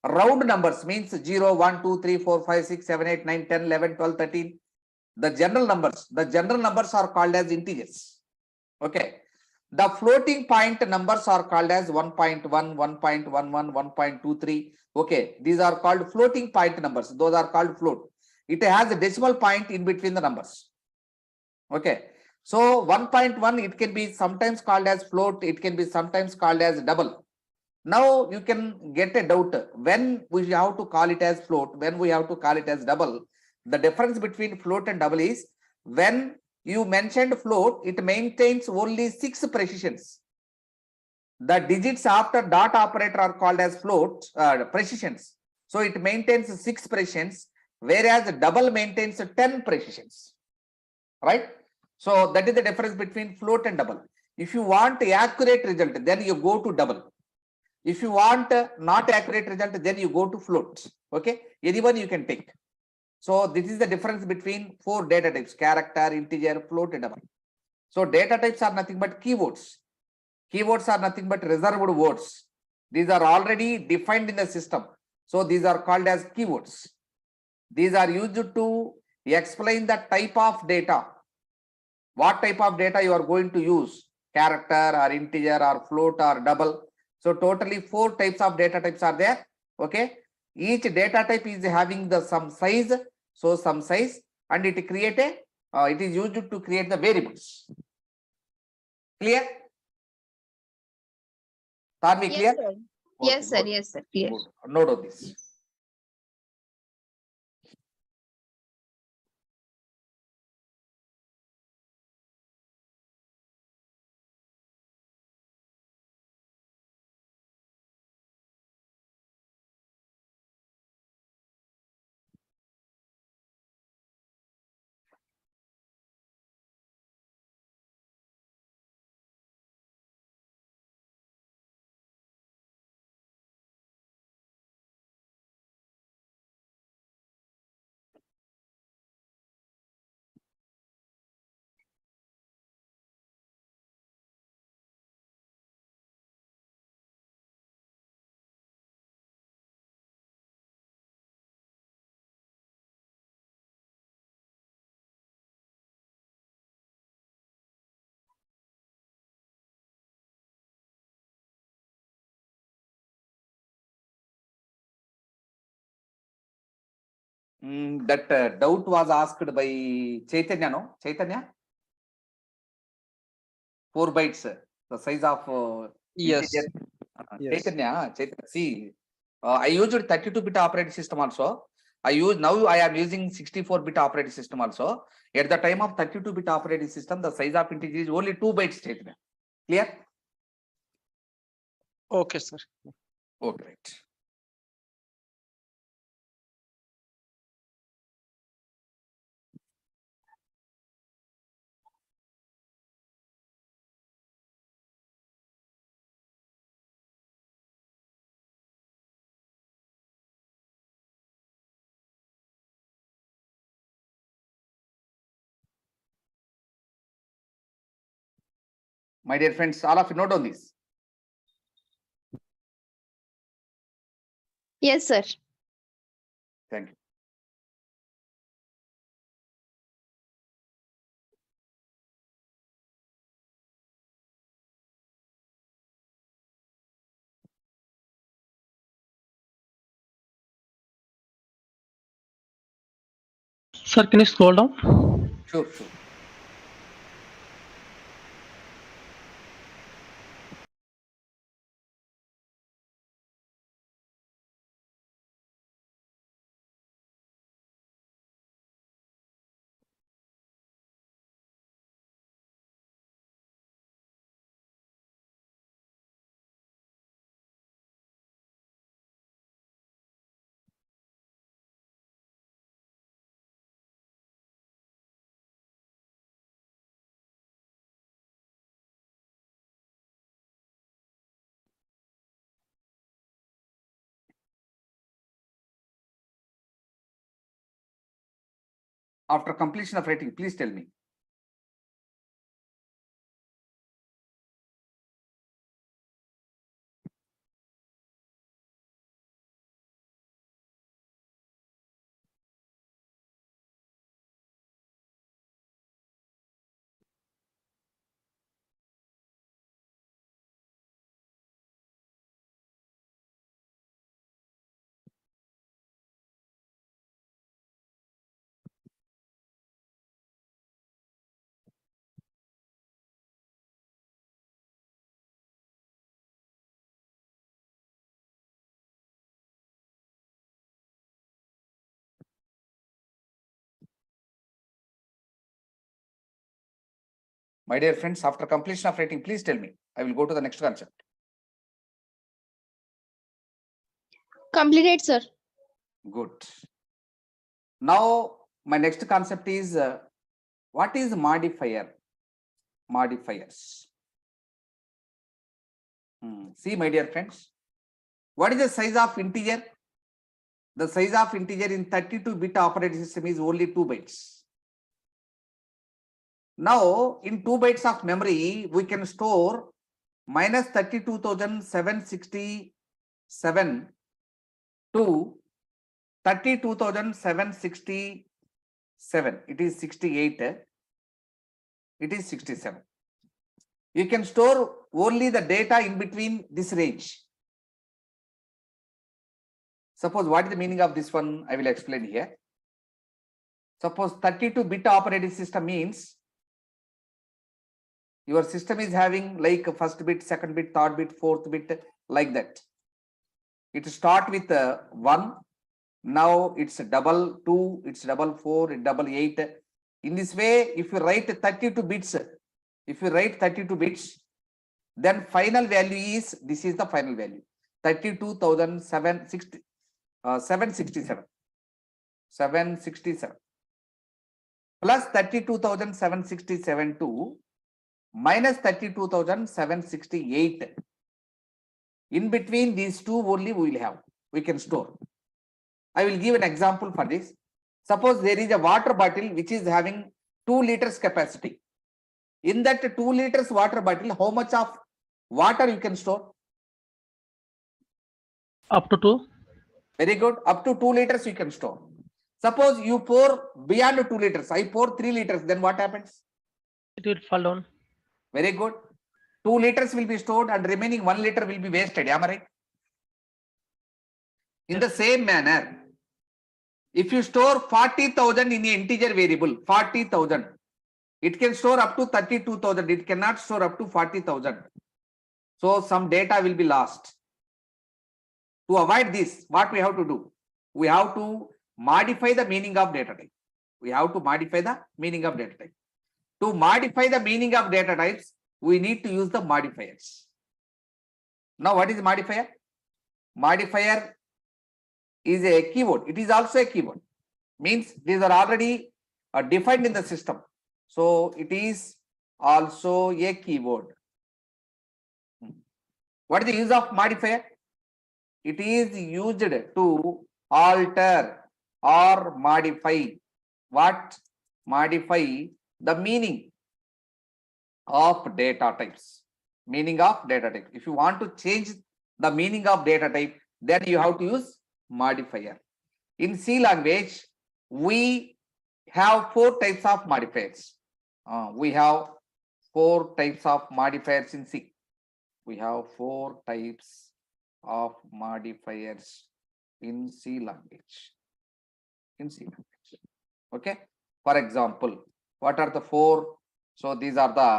Round numbers means 0, 1, 2, 3, 4, 5, 6, 7, 8, 9, 10, 11, 12, 13. The general numbers are called as integers. Okay. The floating point numbers are called as 1.1, 1.11, 1.23. Okay. These are called floating point numbers. Those are called float. It has a decimal point in between the numbers. Okay. So 1.1, it can be sometimes called as float. It can be sometimes called as double. Now you can get a doubt when we have to call it as float, when we have to call it as double. The difference between float and double is when you mentioned float, it maintains only 6 precisions. The digits after dot operator are called as float precisions. So it maintains 6 precisions, whereas double maintains 10 precisions. Right? So that is the difference between float and double. If you want accurate result, then you go to double. If you want not accurate result, then you go to float. Okay, anyone you can take. So this is the difference between 4 data types: character, integer, float, and double. So data types are nothing but keywords. Keywords are nothing but reserved words. These are already defined in the system. So these are called as keywords. These are used to explain the type of data. What type of data you are going to use: character or integer or float or double. So totally 4 types of data types are there. Okay. Each data type is having some size. So some size, and it is used to create the variables. Clear? Are we Yes, clear? sir. Okay, Yes, sir. good, Yes, sir. Clear. good. Note of this. That doubt was asked by Chaitanya, no? Chaitanya? 4 bytes, the size of Yes, integer. yes. Chaitanya, see, I used 32-bit operating system also. Now I am using 64-bit operating system also. At the time of 32-bit operating system, the size of integer is only 2 bytes, Chaitanya. Clear? Okay, sir. Okay, right. My dear friends, all of you note on this. Yes, sir. Thank you. Sir, can you scroll down? Sure, sure. After completion of rating, please tell me. My dear friends, after completion of rating, please tell me. I will go to the next concept. Completed, sir. Good. Now, my next concept is what is modifier? Modifiers. See, my dear friends, what is the size of integer? The size of integer in 32-bit operating system is only 2 bytes. Now, in 2 bytes of memory, we can store minus 32,767 to 32,767. It is 68. It is 67. You can store only the data in between this range. Suppose what is the meaning of this one? I will explain here. Suppose 32-bit operating system means your system is having like first bit, second bit, third bit, fourth bit, like that. It start with 1. Now it's double 2, it's double 4, it's double 8. In this way, if you write 32 bits, then final value is, this is the final value, 32,767. 767 plus 32,767 to minus 32,768. In between these two only we will have, we can store. I will give an example for this. Suppose there is a water bottle which is having 2 liters capacity. In that 2 liters water bottle, how much of water you can store? Up to 2. Very good. Up to 2 liters you can store. Suppose you pour beyond 2 liters. I pour 3 liters. Then what happens? It will fall down. Very good. 2 liters will be stored and remaining 1 liter will be wasted. Am I right? In the same manner, if you store 40,000 in an integer variable, 40,000, it can store up to 32,000. It cannot store up to 40,000. So some data will be lost. To avoid this, what we have to do? We have to modify the meaning of data type. To modify the meaning of data types, we need to use the modifiers. Now, what is modifier? Modifier is a keyword. It is also a keyword. Means these are already defined in the system. So it is also a keyword. What is the use of modifier? It is used to alter or modify. What? Modify the meaning of data types. Meaning of data type. If you want to change the meaning of data type, then you have to use modifier. In C language, we have 4 types of modifiers. We have 4 types of modifiers in C. We have 4 types of modifiers in C language. Okay. For example, what are the 4? So these are the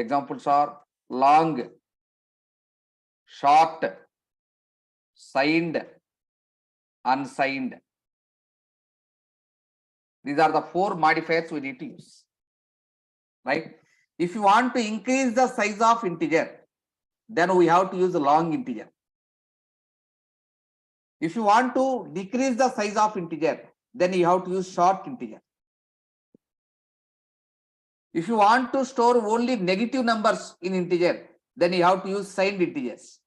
examples are long, short, signed, unsigned. These are the 4 modifiers we need to use. Right? If you want to increase the size of integer, then we have to use long integer. If you want to decrease the size of integer, then you have to use short integer. If you want to store only negative numbers in integer, then you have to use signed integers.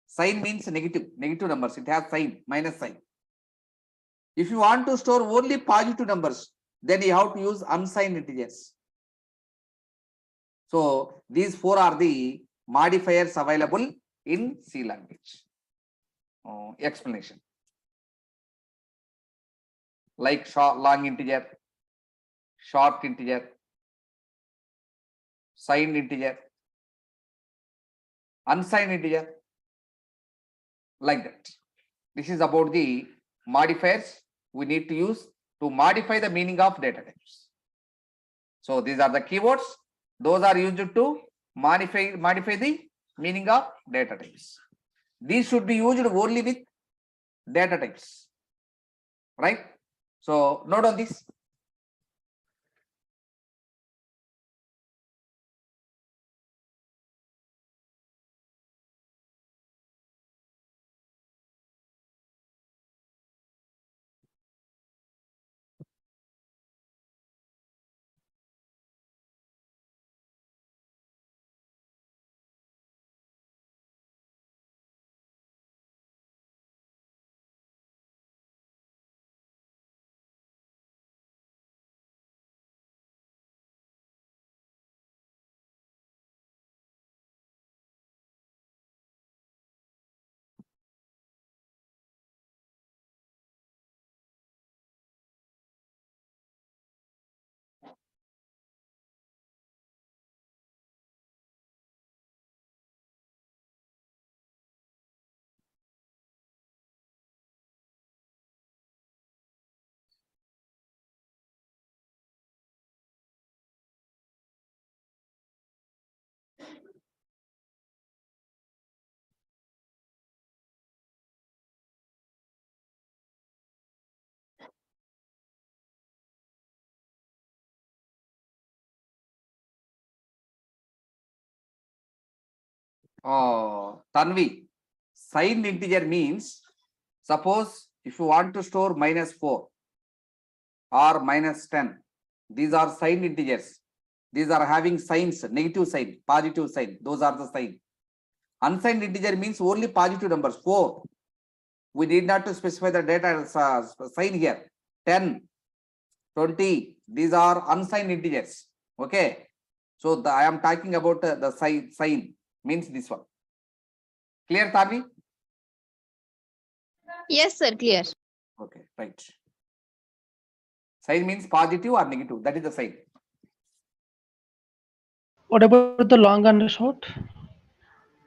Sign means negative numbers. It has sign, minus sign. If you want to store only positive numbers, then you have to use unsigned integers. So these 4 are the modifiers available in C language. Explanation. Like short, long integer, short integer, signed integer, unsigned integer, like that. This is about the modifiers we need to use to modify the meaning of data types. So these are the keywords. Those are used to modify the meaning of data types. These should be used only with data types, right? So note on this. Tanvi, signed integer means, suppose if you want to store -4 or -10, these are signed integers. These are having signs, negative sign, positive sign. Those are the sign. Unsigned integer means only positive numbers. 4. We need not to specify the data sign here. 10, 20. These are unsigned integers. Okay. So I am talking about the sign means this one. Clear, Tanvi? Yes, sir. Clear. Okay, right. Sign means positive or negative. That is the sign. What about the long and the short?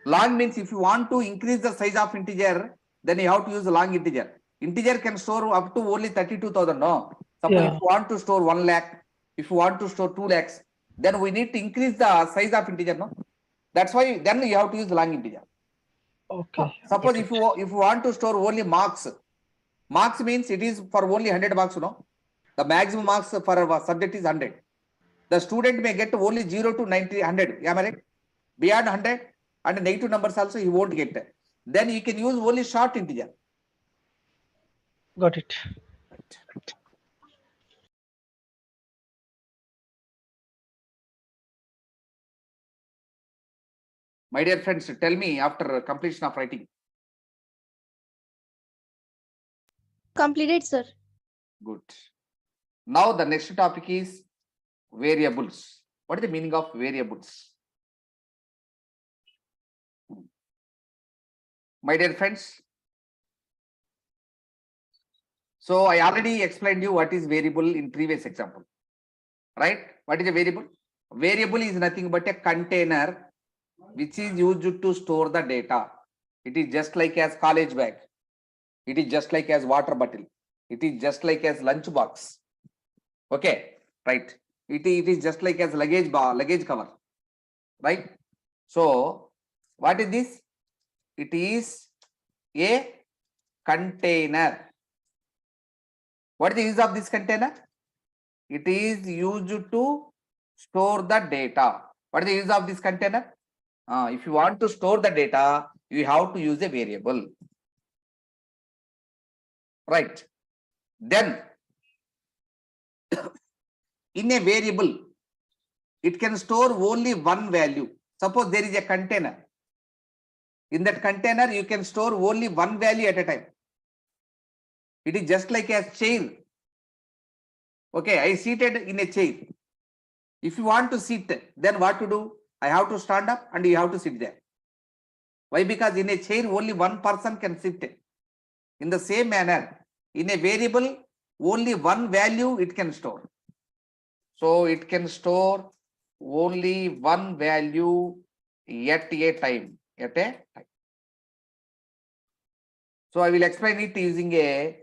Long means if you want to increase the size of integer, then you have to use long integer. Integer can store up to only 32,000. No. Suppose if you want to store 1 lakh, if you want to store 2 lakhs, then we need to increase the size of integer. No. That's why then you have to use long integer. Okay. Suppose if you want to store only marks, marks means it is for only 100 marks. No. The maximum marks for a subject is 100. The student may get only 0 to 90, 100. Am I right? Beyond 100 and negative numbers also he won't get. Then you can use only short integer. Got it. My dear friends, tell me after completion of writing. Completed, sir. Good. Now the next topic is variables. What is the meaning of variables? My dear friends, so I already explained you what is variable in previous example, right? What is a variable? Variable is nothing but a container which is used to store the data. It is just like as college bag. It is just like as water bottle. It is just like as lunch box. Okay, right. It is just like as luggage cover, right? So what is this? It is a container. What is the use of this container? It is used to store the data. What is the use of this container? If you want to store the data, you have to use a variable. Right. Then, in a variable, it can store only one value. Suppose there is a container. In that container, you can store only one value at a time. It is just like a chair. Okay, I seated in a chair. If you want to sit, then what to do? I have to stand up and you have to sit there. Why? Because in a chair, only one person can sit. In the same manner, in a variable, only one value it can store. So it can store only one value at a time. So I will explain it using a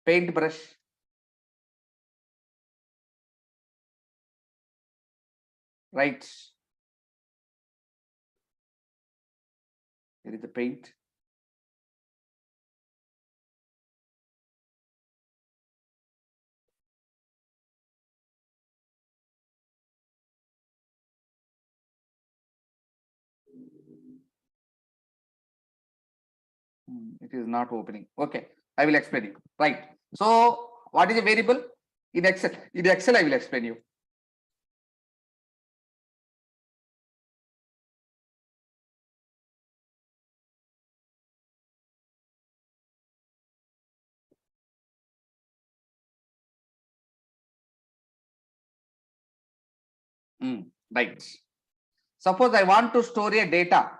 paintbrush. Right. Here is the paint. It is not opening. Okay, I will explain you. Right. So what is a variable? In Excel, I will explain you. Right. Suppose I want to store a data,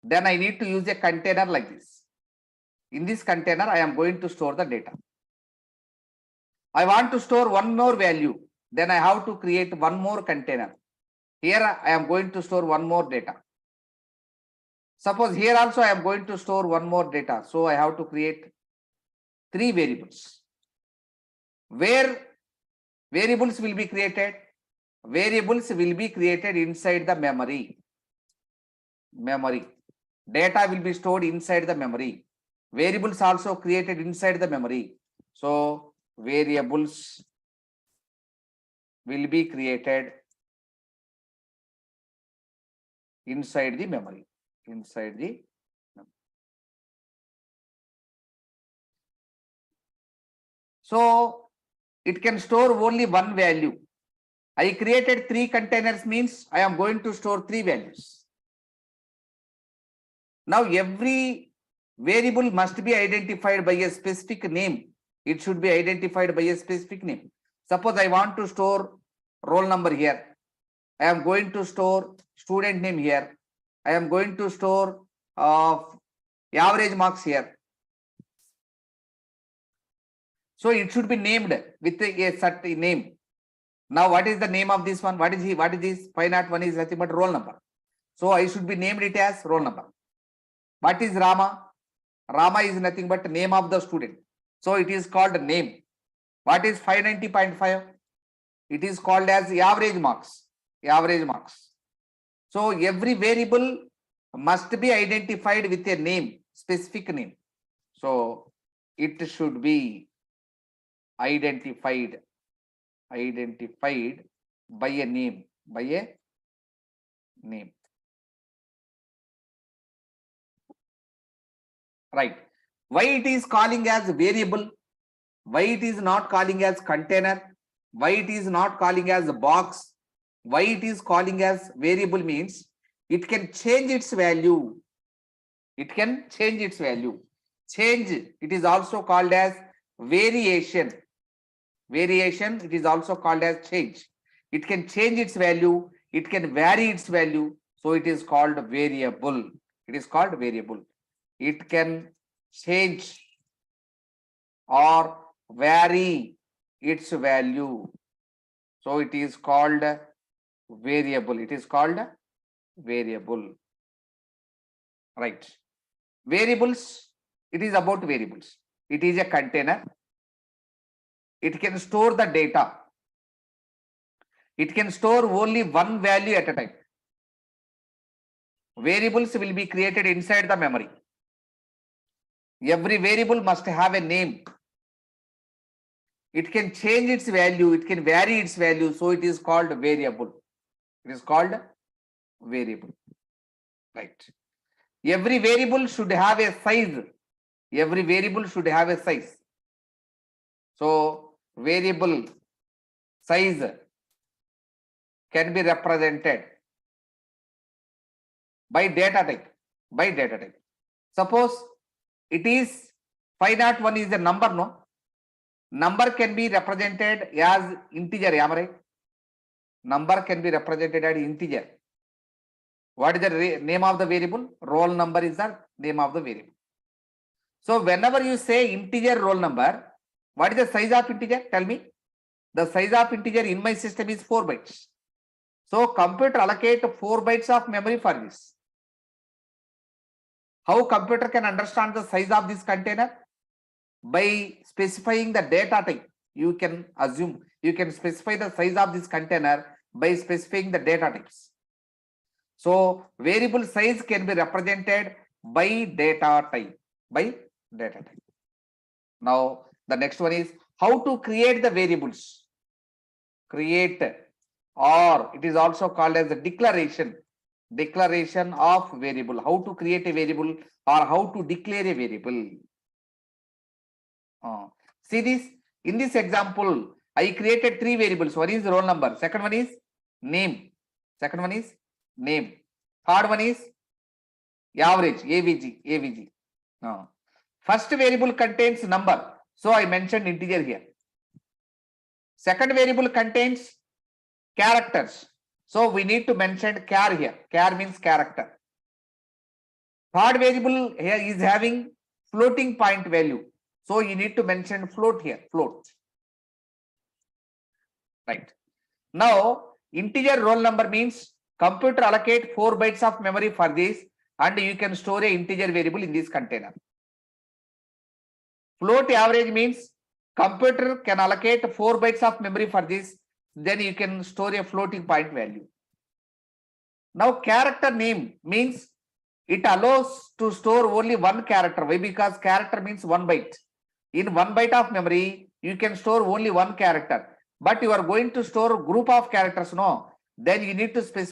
then I need to use a container like this. In this container, I am going to store the data. I want to store one more value, then I have to create one more container. Here I am going to store one more data. Suppose here also I am going to store one more data. So I have to create three variables. Where variables will be created? Variables will be created inside the memory. Data will be stored inside the memory. Variables also created inside the memory. So variables will be created inside the memory. So it can store only one value. I created three containers means I am going to store three values. Now every variable must be identified by a specific name. It should be identified by a specific name. Suppose I want to store roll number here. I am going to store student name here. I am going to store average marks here. So it should be named with a certain name. Now what is the name of this one? What is this? 501 is nothing but roll number. So I should be named it as roll number. What is Rama? Rama is nothing but name of the student. So it is called name. What is 590.5? It is called as average marks. So every variable must be identified with a name, specific name. So it should be identified by a name. Right. Why it is calling as variable? Why it is not calling as container? Why it is not calling as a box? Why it is calling as variable means it can change its value. Change, it is also called as variation. It is also called as change. It can change its value. It can vary its value. So it is called variable. it can change or vary its value. So it is called variable. It is called variable. Right. Variables, it is about variables. It is a container. It can store the data. It can store only one value at a time. Variables will be created inside the memory. Every variable must have a name. It can change its value. It can vary its value. So it is called variable. It is called variable. Right. Every variable should have a size. Every variable should have a size. So variable size can be represented by data type. By data type. Suppose it is 501 is a number, no? Number can be represented as integer, am I right? Number can be represented as integer. What is the name of the variable? Roll number is the name of the variable. So whenever you say integer roll number, what is the size of integer? Tell me. The size of integer in my system is 4 bytes. So computer allocate 4 bytes of memory for this. How computer can understand the size of this container? By specifying the data type. You can assume, you can specify the size of this container by specifying the data types. So variable size can be represented by data type. By data type. Now the next one is how to create the variables. Create, or it is also called as the declaration. Declaration of variable. How to create a variable or how to declare a variable. See this, in this example, I created 3 variables. One is roll number. Second one is name. Second one is name. Third one is average, AVG. First variable contains number. So I mentioned integer here. Second variable contains characters. So we need to mention char here. Char means character. Third variable here is having floating point value. So you need to mention float here, float. Right. Now, integer roll number means computer allocate 4 bytes of memory for this and you can store a integer variable in this container. Float average means computer can allocate 4 bytes of memory for this, then you can store a floating point value. Now, character name means it allows to store only one character. Why? Because character means 1 byte. In 1 byte of memory, you can store only one character. But you are going to store a group of characters, no? Then you need to specify